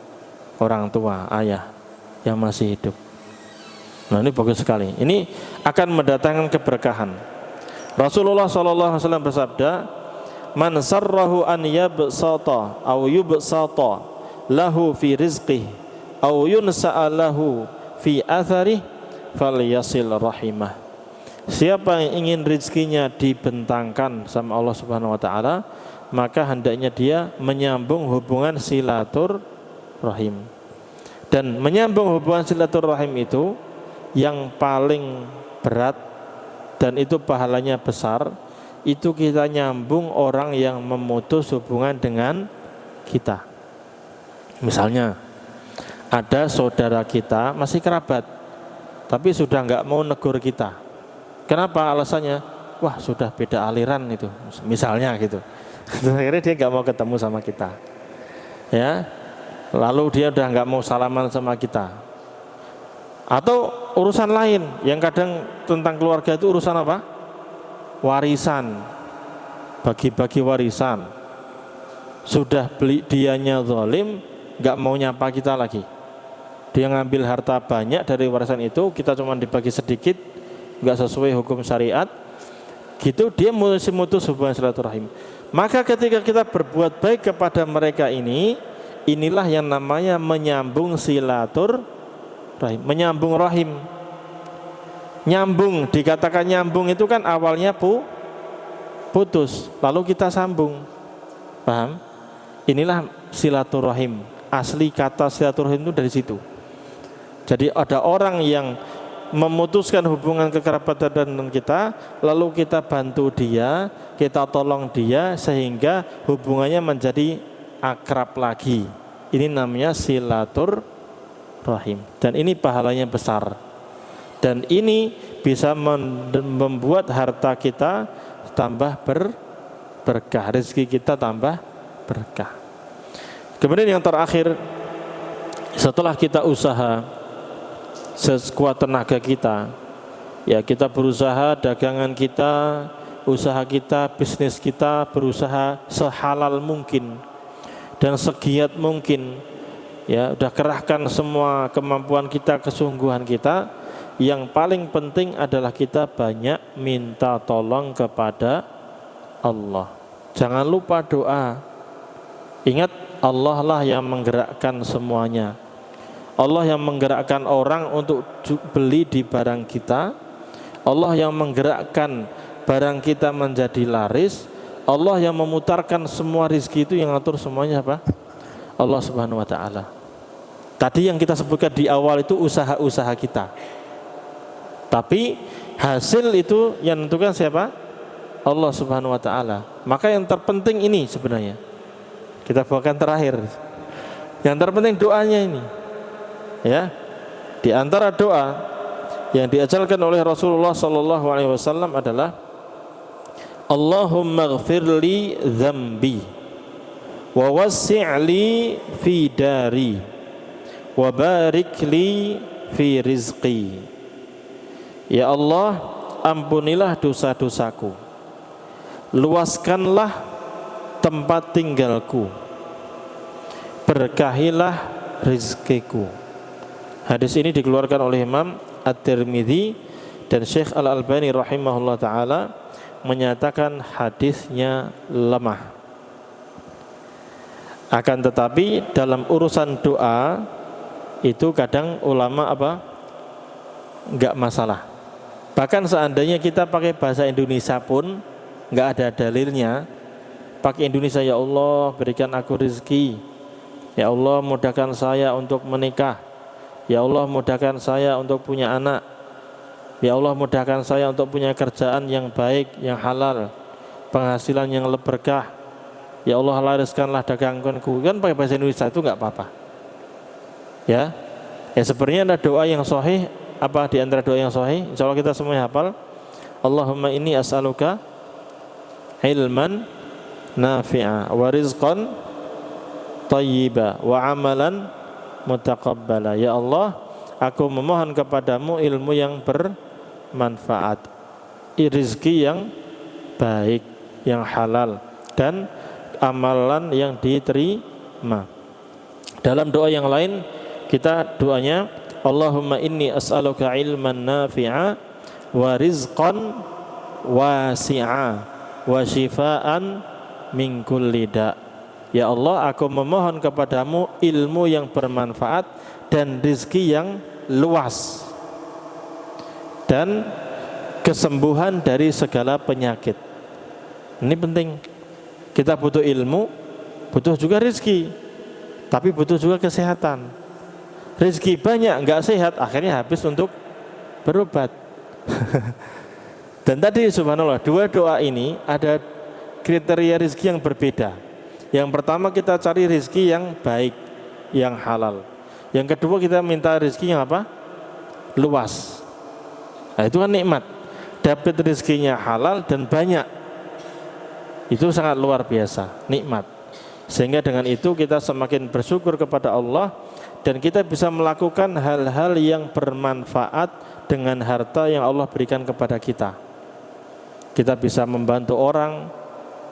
orang tua, ayah yang masih hidup. Nah, ini bagus sekali. Ini akan mendatangkan keberkahan. Rasulullah SAW bersabda, "Man sarrahu an yabsata aw yubsata lahu fi rizqihi aw yunsa'a lahu fi atharihi falyasil rahimah." Siapa yang ingin rizkinya dibentangkan sama Allah Subhanahu wa taala, maka hendaknya dia menyambung hubungan silaturahim. Dan menyambung hubungan silaturahim itu yang paling berat dan itu pahalanya besar, itu kita nyambung orang yang memutus hubungan dengan kita. Misalnya ada saudara kita masih kerabat, tapi sudah nggak mau negur kita. Kenapa? Alasannya, wah sudah beda aliran itu, misalnya gitu. Akhirnya dia nggak mau ketemu sama kita, ya. Lalu dia udah nggak mau salaman sama kita. Atau urusan lain yang kadang tentang keluarga itu urusan apa? Warisan, bagi-bagi warisan. Sudah beli dianya zalim, nggak mau nyapa kita lagi. Dia ngambil harta banyak dari warisan itu, kita cuma dibagi sedikit, nggak sesuai hukum syariat. Gitu dia mutus hubungan silaturahim. Maka ketika kita berbuat baik kepada mereka ini, inilah yang namanya menyambung silaturahim, menyambung rahim. Nyambung, dikatakan nyambung itu kan awalnya putus, lalu kita sambung. Paham? Inilah silaturahim. Asli kata silaturahim itu dari situ. Jadi ada orang yang memutuskan hubungan kekerabatan dengan kita, lalu kita bantu dia, kita tolong dia sehingga hubungannya menjadi akrab lagi. Ini namanya silaturahim. Dan ini pahalanya besar. Dan ini bisa membuat harta kita tambah berkah, rezeki kita tambah berkah. Kemudian yang terakhir, setelah kita usaha sekuat tenaga kita, ya kita berusaha, dagangan kita, usaha kita, bisnis kita, berusaha sehalal mungkin dan segiat mungkin, ya udah kerahkan semua kemampuan kita, kesungguhan kita. Yang paling penting adalah kita banyak minta tolong kepada Allah. Jangan lupa doa. Ingat, Allah lah yang menggerakkan semuanya. Allah yang menggerakkan orang untuk beli di barang kita. Allah yang menggerakkan barang kita menjadi laris. Allah yang memutarkan semua rizki itu, yang atur semuanya apa? Allah Subhanahu wa ta'ala. Tadi yang kita sebutkan di awal itu usaha-usaha kita. Tapi hasil itu yang menentukan siapa? Allah Subhanahu wa ta'ala. Maka yang terpenting ini sebenarnya kita bawakan terakhir. Yang terpenting doanya ini. Ya. Di antara doa yang diajarkan oleh Rasulullah sallallahu alaihi wasallam adalah Allahumma ighfirli dzambi wa wassi'li fi dari wa barik li fi rizqi. Ya Allah, ampunilah dosa-dosaku, luaskanlah tempat tinggalku, berkahilah rizkiku. Hadis ini dikeluarkan oleh Imam At-Tirmidzi dan Syekh Al-Albani rahimahullah ta'ala menyatakan hadisnya lemah. Akan tetapi dalam urusan doa itu kadang ulama enggak masalah. Bahkan seandainya kita pakai bahasa Indonesia pun enggak ada dalilnya, pakai Indonesia, ya Allah berikan aku rezeki, ya Allah mudahkan saya untuk menikah, ya Allah mudahkan saya untuk punya anak, ya Allah mudahkan saya untuk punya kerjaan yang baik, yang halal, penghasilan yang berkah, ya Allah lariskanlah daganganku. Kan pakai bahasa Indonesia itu enggak apa-apa. Ya sebenarnya ada doa yang sahih. Apa di antara doa yang sahih? Insyaallah kita semua hafal. Allahumma inni as'aluka ilman nafi'a wa rizqan thayyiba wa amalan mutaqabbala. Ya Allah, aku memohon kepadamu ilmu yang bermanfaat, rezeki yang baik, yang halal, dan amalan yang diterima. Dalam doa yang lain kita doanya Allahumma inni as'aluka ilman nafi'a wa rizqan wasi'a wa shifaan min kulli da'. Ya Allah, aku memohon kepadamu ilmu yang bermanfaat dan rizki yang luas dan kesembuhan dari segala penyakit. Ini penting. Kita butuh ilmu, butuh juga rizki, tapi butuh juga kesehatan. Rizki banyak nggak sehat, akhirnya habis untuk berobat. Dan tadi subhanallah, dua doa ini ada kriteria rizki yang berbeda. Yang pertama kita cari rizki yang baik, yang halal. Yang kedua kita minta rizki yang apa? Luas. Nah, itu kan nikmat. Dapat rizkinya halal dan banyak. Itu sangat luar biasa, nikmat. Sehingga dengan itu kita semakin bersyukur kepada Allah dan kita bisa melakukan hal-hal yang bermanfaat dengan harta yang Allah berikan kepada kita. Kita bisa membantu orang,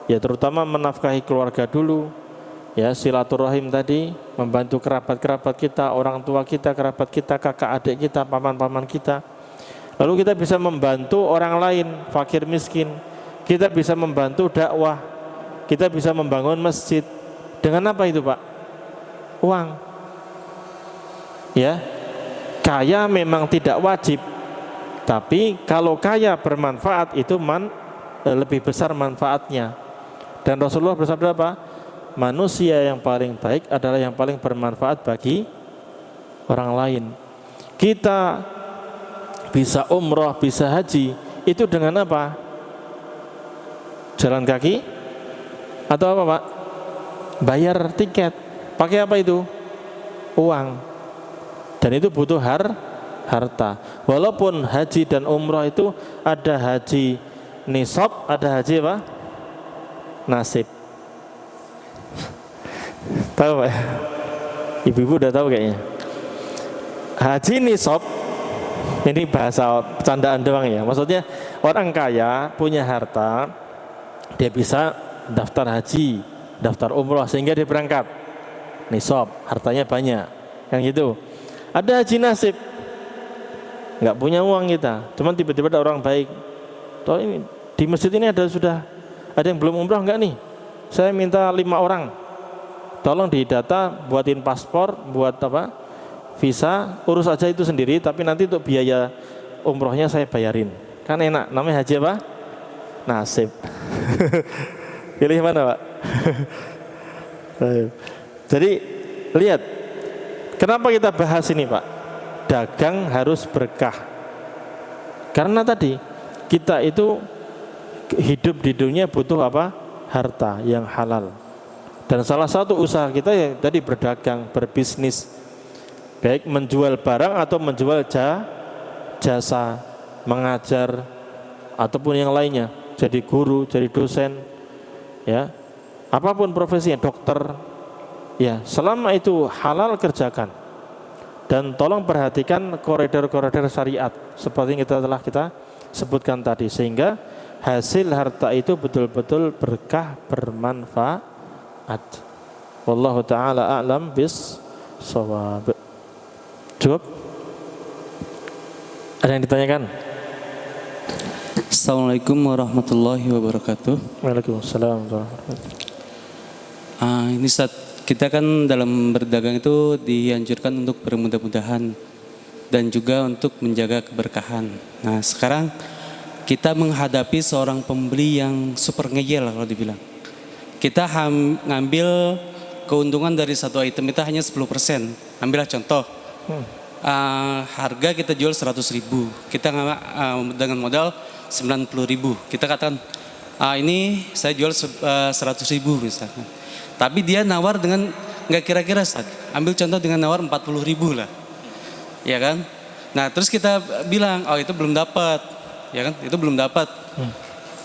ya terutama menafkahi keluarga dulu, ya silaturahim tadi, membantu kerabat-kerabat kita, orang tua kita, kerabat kita, kakak adik kita, paman-paman kita. Lalu kita bisa membantu orang lain, fakir miskin. Kita bisa membantu dakwah. Kita bisa membangun masjid. Dengan apa itu, Pak? Uang. Ya, kaya memang tidak wajib, tapi kalau kaya bermanfaat itu lebih besar manfaatnya. Dan Rasulullah bersabda apa? Manusia yang paling baik adalah yang paling bermanfaat bagi orang lain. Kita bisa umroh, bisa haji, itu dengan apa? Jalan kaki? Atau apa, Pak? Bayar tiket. Pakai apa itu? Uang. Dan itu butuh harta. Walaupun haji dan umroh itu ada haji nisab, ada haji apa? Nasib. Tahu Pak? Ibu-ibu udah tahu kayaknya. Haji nisab ini bahasa candaan doang ya. Maksudnya orang kaya punya harta, dia bisa daftar haji, daftar umroh sehingga dia berangkat. Nisab, hartanya banyak. Yang gitu. Ada haji nasib, nggak punya uang kita, cuman tiba-tiba ada orang baik. Toh ini di masjid ini ada yang belum umroh nggak nih? Saya minta 5 orang, tolong didata, buatin paspor, buat apa? Visa, urus aja itu sendiri, tapi nanti untuk biaya umrohnya saya bayarin. Kan enak, namanya haji apa? Nasib. Pilih mana, Pak? Jadi lihat. Kenapa kita bahas ini, Pak? Dagang harus berkah. Karena tadi kita itu hidup di dunia butuh apa? Harta yang halal. Dan salah satu usaha kita yang tadi berdagang, berbisnis, baik menjual barang atau menjual jasa, mengajar ataupun yang lainnya. Jadi guru, jadi dosen, ya, apapun profesinya, dokter. Ya, selama itu halal kerjakan. Dan tolong perhatikan koridor-koridor syariat seperti yang telah kita sebutkan tadi, sehingga hasil harta itu betul-betul berkah, bermanfaat. Wallahu taala a'lam bis-shawab. Cukup? Ada yang ditanyakan? Assalamualaikum warahmatullahi wabarakatuh. Waalaikumsalam warahmatullahi wabarakatuh. Ini Ustaz, kita kan dalam berdagang itu dianjurkan untuk bermudah-mudahan dan juga untuk menjaga keberkahan. Nah sekarang kita menghadapi seorang pembeli yang super ngeyel kalau dibilang. Kita ngambil keuntungan dari satu item itu hanya 10%. Ambillah contoh, harga kita jual 100.000, kita dengan modal 90.000. Kita katakan ini saya jual 100.000 misalkan. Tapi dia nawar dengan nggak kira-kira, ambil contoh dengan nawar 40.000 lah, ya kan? Nah terus kita bilang, oh itu belum dapat, ya kan? Itu belum dapat.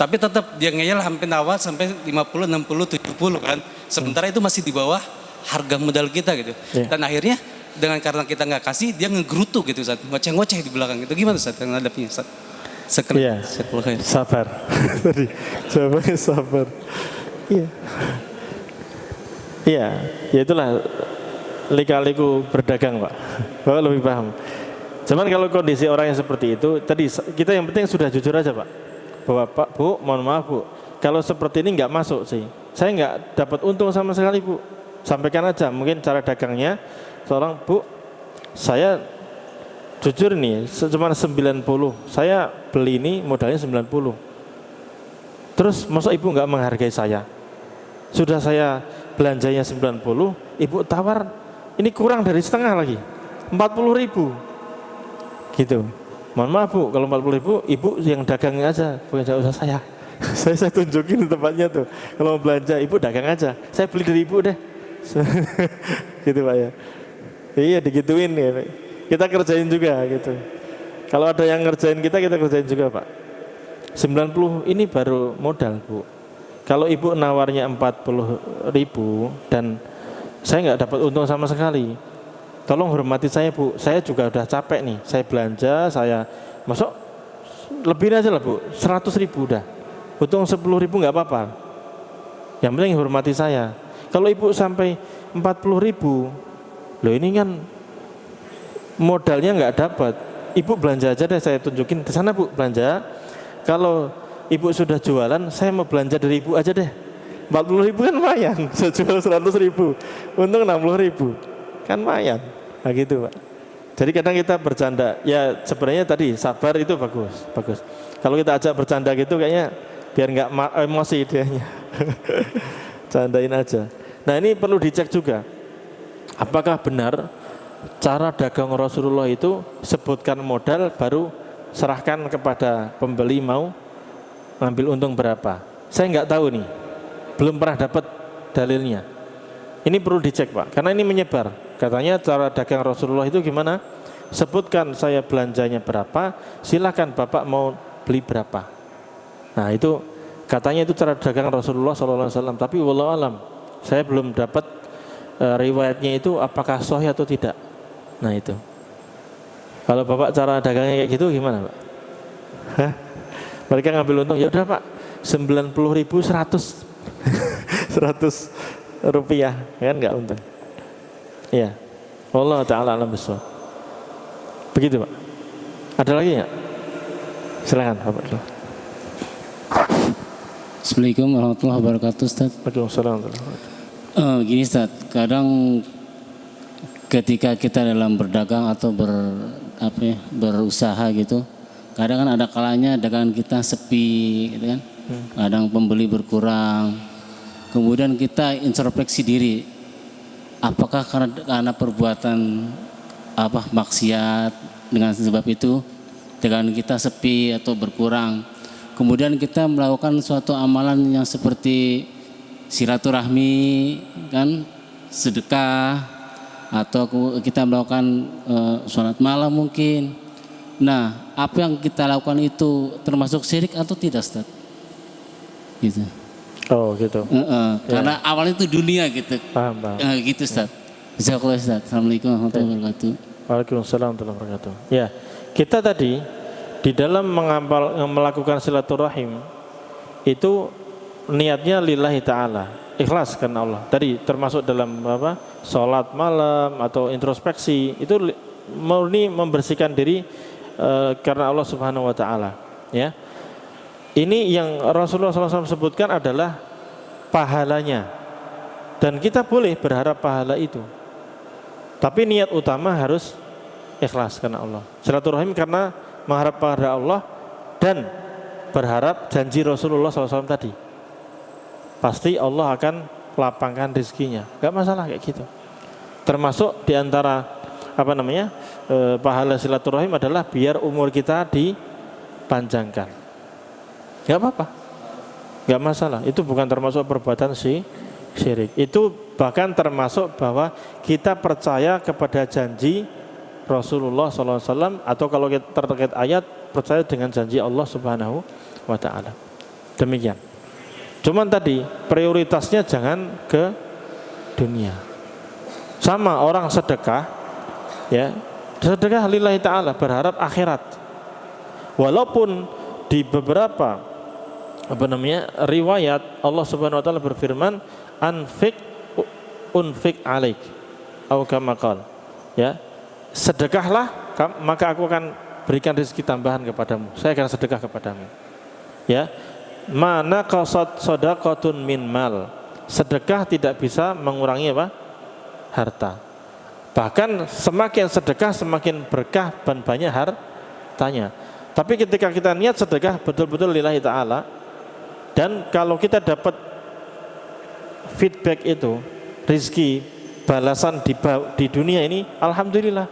Tapi tetap dia ngeyel hampir nawar sampai 50, 60, 70 kan? Sementara itu masih di bawah harga modal kita gitu. Dan akhirnya karena kita nggak kasih, dia ngegerutu gitu, ngoceh-ngoceh di belakang. Itu gimana Ustaz yang ngadepnya, Ustaz? Sabar. Tadi jawabannya sabar. Iya. Iya, ya itulah lika-liku berdagang Pak. Bapak lebih paham. Cuman kalau kondisi orang yang seperti itu, tadi kita yang penting sudah jujur aja Pak. Bahwa Pak, Bu, mohon maaf Bu, kalau seperti ini nggak masuk sih. Saya nggak dapat untung sama sekali Bu. Sampaikan aja, mungkin cara dagangnya seorang Bu, saya jujur nih, cuma 90. Saya beli ini modalnya 90. Terus masa Ibu nggak menghargai saya? Sudah saya belanjanya 90, Ibu tawar, ini kurang dari setengah lagi, 40.000. Gitu. Mohon maaf Bu, kalau 40.000 Ibu yang dagangnya aja, bukan usah saya. saya tunjukin tempatnya tuh. Kalau mau belanja Ibu dagang aja, saya beli dari Ibu deh. Gitu Pak ya. Iya digituin ya. Kita kerjain juga gitu. Kalau ada yang ngerjain kita kerjain juga Pak. 90 ini baru modal Bu. Kalau Ibu nawarnya 40.000 dan saya nggak dapat untung sama sekali, tolong hormati saya Bu, saya juga udah capek nih, saya belanja, saya masuk lebih aja lah Bu, 100.000 udah, untung 10.000 nggak apa-apa, yang penting hormati saya. Kalau Ibu sampai 40.000, loh ini kan modalnya nggak dapat, Ibu belanja aja deh, saya tunjukin ke sana Bu, belanja. Kalau Ibu sudah jualan, saya mau belanja dari Ibu aja deh, 40.000 kan lumayan, saya jual 100.000, untung 60.000, kan lumayan. Nah gitu Pak. Jadi kadang kita bercanda, ya sebenarnya tadi sabar itu bagus. Kalau kita ajak bercanda gitu kayaknya biar nggak emosi dianya. Candain aja. Nah ini perlu dicek juga, apakah benar cara dagang Rasulullah itu sebutkan modal baru serahkan kepada pembeli mau ngambil untung berapa. Saya nggak tahu nih, belum pernah dapat dalilnya. Ini perlu dicek Pak, karena ini menyebar. Katanya cara dagang Rasulullah itu gimana? Sebutkan saya belanjanya berapa, silakan Bapak mau beli berapa. Nah itu katanya itu cara dagang Rasulullah SAW. Tapi wallahu alam, saya belum dapat riwayatnya itu apakah sahih atau tidak. Nah itu. Kalau Bapak cara dagangnya kayak gitu gimana Pak? Hah? Mereka ngambil untung, ya udah Pak, 90.000 100 rupiah, kan nggak untung. Iya. Wallahu ta'ala alam bissawab. Begitu Pak. Ada lagi ya? Silakan Bapak dulu. Assalamualaikum warahmatullahi wabarakatuh Ustaz. Waalaikumsalam warahmatullahi wabarakatuh. Gini Ustaz, kadang ketika kita dalam berdagang atau berusaha gitu, kadang kan ada kalanya dagangan kita sepi gitu kan. Kadang pembeli berkurang. Kemudian kita introspeksi diri. Apakah karena perbuatan maksiat, dengan sebab itu dagangan kita sepi atau berkurang. Kemudian kita melakukan suatu amalan yang seperti silaturahmi kan, sedekah, atau kita melakukan sholat malam mungkin. Nah, apa yang kita lakukan itu termasuk syirik atau tidak, Ustaz? Gitu. Oh gitu. Karena awalnya itu dunia gitu. Paham. Gitu Ustaz. Jazakallahu Ustaz. Assalamualaikum warahmatullahi wabarakatuh. Waalaikumsalam warahmatullahi wabarakatuh. Ya, kita tadi di dalam melakukan silaturahim itu niatnya lillahi ta'ala, ikhlas karena Allah. Tadi termasuk dalam sholat malam atau introspeksi itu murni membersihkan diri karena Allah Subhanahu wa ta'ala. Ya. Ini yang Rasulullah SAW sebutkan adalah pahalanya, dan kita boleh berharap pahala itu, tapi niat utama harus ikhlas karena Allah. Silaturahim karena mengharap pada Allah dan berharap janji Rasulullah SAW tadi, pasti Allah akan lapangkan rezekinya, gak masalah kayak gitu. Termasuk diantara pahala silaturahim adalah biar umur kita dipanjangkan. Gak apa-apa, gak masalah. Itu bukan termasuk perbuatan syirik. Itu bahkan termasuk bahwa kita percaya kepada janji Rasulullah SAW, atau kalau kita terkait ayat percaya dengan janji Allah Subhanahu wa ta'ala. Demikian. Cuman tadi prioritasnya jangan ke dunia. Sama orang sedekah, ya, sedekah lillahi ta'ala, berharap akhirat. Walaupun di beberapa riwayat Allah Subhanahu wa taala berfirman unfik alaik, au kama qala. Ya. Sedekahlah maka aku akan berikan rezeki tambahan kepadamu. Saya akan sedekah kepadamu. Ya. Mana qasad shadaqatun min mal. Sedekah tidak bisa mengurangi apa? Harta. Bahkan semakin sedekah semakin berkah dan banyak hartanya. Tapi ketika kita niat sedekah betul-betul lillahi ta'ala, dan kalau kita dapat feedback itu, rizki, balasan di dunia ini, alhamdulillah.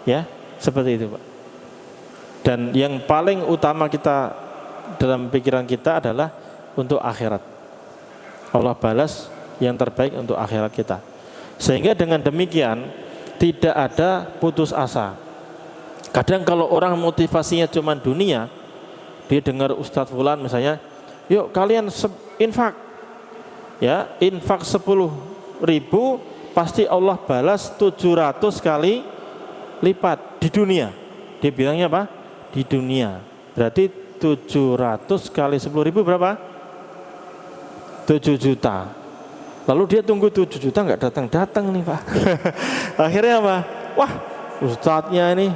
Ya, seperti itu Pak. Dan yang paling utama kita dalam pikiran kita adalah untuk akhirat. Allah balas yang terbaik untuk akhirat kita. Sehingga dengan demikian tidak ada putus asa. Kadang kalau orang motivasinya cuma dunia, dia dengar Ustadz Fulan misalnya, yuk kalian infak, ya infak 10.000 pasti Allah balas 700 kali lipat di dunia. Dia bilangnya apa? Di dunia. Berarti 700 kali 10.000 berapa? 7 juta. Lalu dia tunggu 7 juta nggak datang nih Pak. Akhirnya apa? Wah ustadznya ini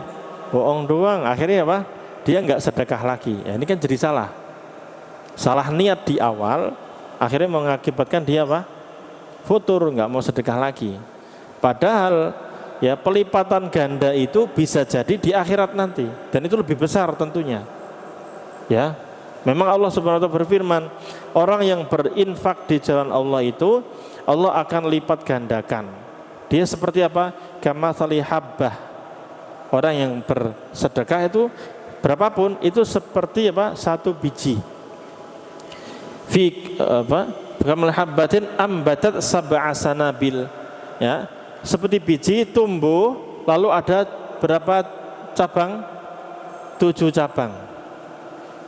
bohong doang. Akhirnya apa? Dia nggak sedekah lagi. Ya, ini kan jadi salah niat di awal. Akhirnya mengakibatkan dia apa? Futur, nggak mau sedekah lagi. Padahal ya pelipatan ganda itu bisa jadi di akhirat nanti. Dan itu lebih besar tentunya. Ya. Memang Allah Subhanahu wa taala berfirman, orang yang berinfak di jalan Allah itu Allah akan lipat gandakan. Dia seperti apa? Kamatsali habbah. Orang yang bersedekah itu berapapun itu seperti apa? Satu biji. Fi apa? Kamal habbatin ambatat sab'a sanabil. Ya, seperti biji tumbuh lalu ada berapa cabang? 7 cabang.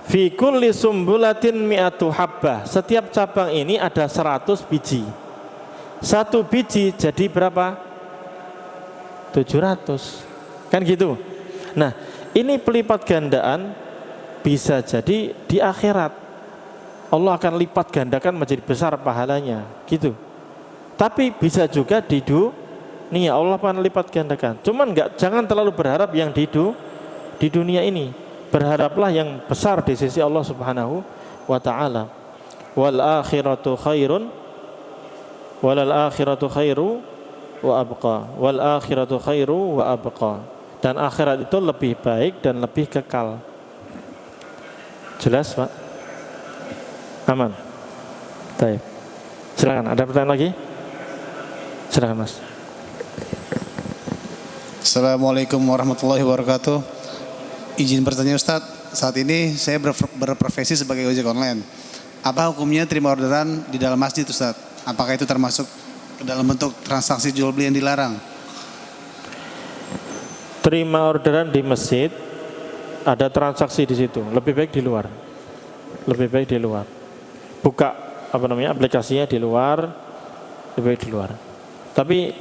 Fi kulli sumbulatin mi'atu habbah. Setiap cabang ini ada 100 biji. Satu biji jadi berapa? 700. Kan gitu. Nah, ini pelipat gandaan bisa jadi di akhirat. Allah akan lipat gandakan menjadi besar pahalanya, gitu. Tapi bisa juga di dunia Allah akan lipat gandakan. Cuman jangan terlalu berharap yang di dunia ini. Berharaplah yang besar di sisi Allah Subhanahu wa taala. Wal akhiratu khairun walal akhiratu khairu wa abqa. Wal akhiratu khairu wa abqa. Dan akhirat itu lebih baik dan lebih kekal. Jelas, Pak? Aman. Baik. Silakan, ada pertanyaan lagi? Silakan, Mas. Assalamualaikum warahmatullahi wabarakatuh. Izin bertanya Ustadz, saat ini saya berprofesi sebagai ojek online. Apa hukumnya terima orderan di dalam masjid Ustadz? Apakah itu termasuk ke dalam bentuk transaksi jual beli yang dilarang? Terima orderan di masjid, ada transaksi di situ. Lebih baik di luar. Lebih baik di luar. Buka aplikasinya di luar, lebih baik di luar. Tapi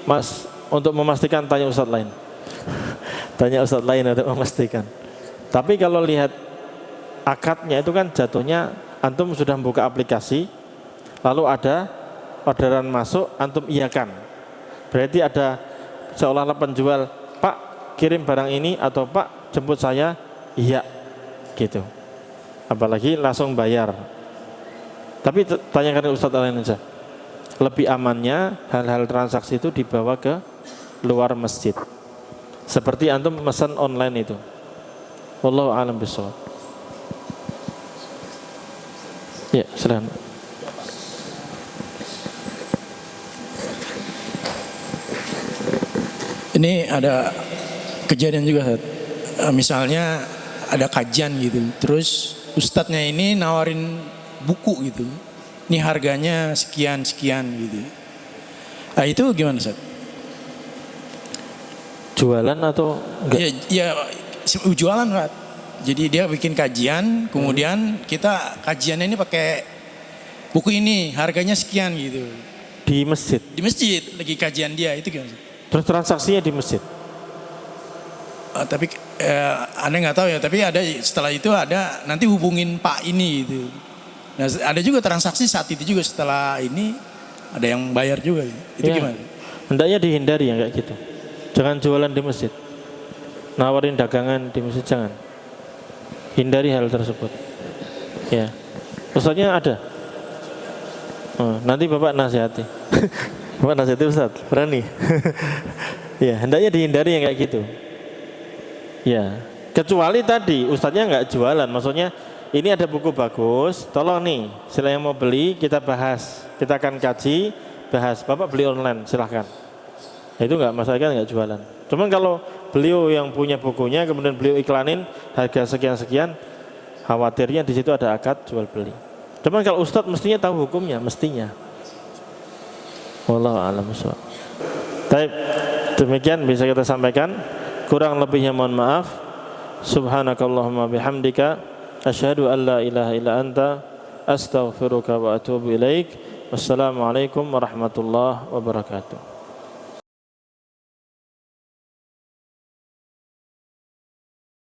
Mas, untuk memastikan tanya Ustadz lain. Tanya Ustadz lain untuk memastikan. Tapi kalau lihat akadnya itu kan jatuhnya antum sudah membuka aplikasi, lalu ada orderan masuk, antum iyakan. Berarti ada seolah-olah penjual, Pak kirim barang ini, atau Pak jemput saya, iya, gitu. Apalagi langsung bayar. Tapi tanyakan Ustadz lain aja. Lebih amannya hal-hal transaksi itu dibawa ke luar masjid. Seperti antum pesan online itu. Wallahu a'lam bishawab. Ya, silakan. Ini ada kejadian juga, misalnya ada kajian gitu, terus ustadznya ini nawarin buku gitu, ini harganya sekian gitu. Nah itu gimana Ustadz? Jualan atau enggak? Ya jualan Pak. Jadi dia bikin kajian, kemudian kita kajiannya ini pakai buku ini, harganya sekian gitu. Di masjid? Di masjid, lagi kajian dia, itu gimana? Terus transaksinya di masjid? Tapi Anda nggak tahu ya, tapi ada setelah itu ada nanti hubungin Pak ini gitu. Nah, ada juga transaksi saat itu juga setelah ini ada yang bayar juga. Itu ya, gimana? Hendaknya dihindari yang kayak gitu. Jangan jualan di masjid, nawarin dagangan di masjid, jangan. Hindari hal tersebut. Ya, Ustaznya ada. Oh, nanti Bapak nasihati. Bapak nasihati Ustaz, berani. Ya, hendaknya dihindari yang kayak gitu. Ya, kecuali tadi Ustaznya nggak jualan, maksudnya ini ada buku bagus, tolong nih, sila yang mau beli kita bahas, kita akan kaji, bahas. Bapak beli online, silahkan. Nah, itu nggak masalah kan, nggak jualan. Cuman kalau beliau yang punya bukunya, kemudian beliau iklanin harga sekian-sekian, khawatirnya di situ ada akad jual beli. Cuman kalau Ustadz mestinya tahu hukumnya, mestinya. Wallahu a'lam bishawab. Baik, demikian bisa kita sampaikan. Kurang lebihnya mohon maaf. Subhanakallahumma bihamdika asyhadu an la ilaha illa anta astaghfiruka wa atubu ilaik. Wassalamualaikum warahmatullahi wabarakatuh.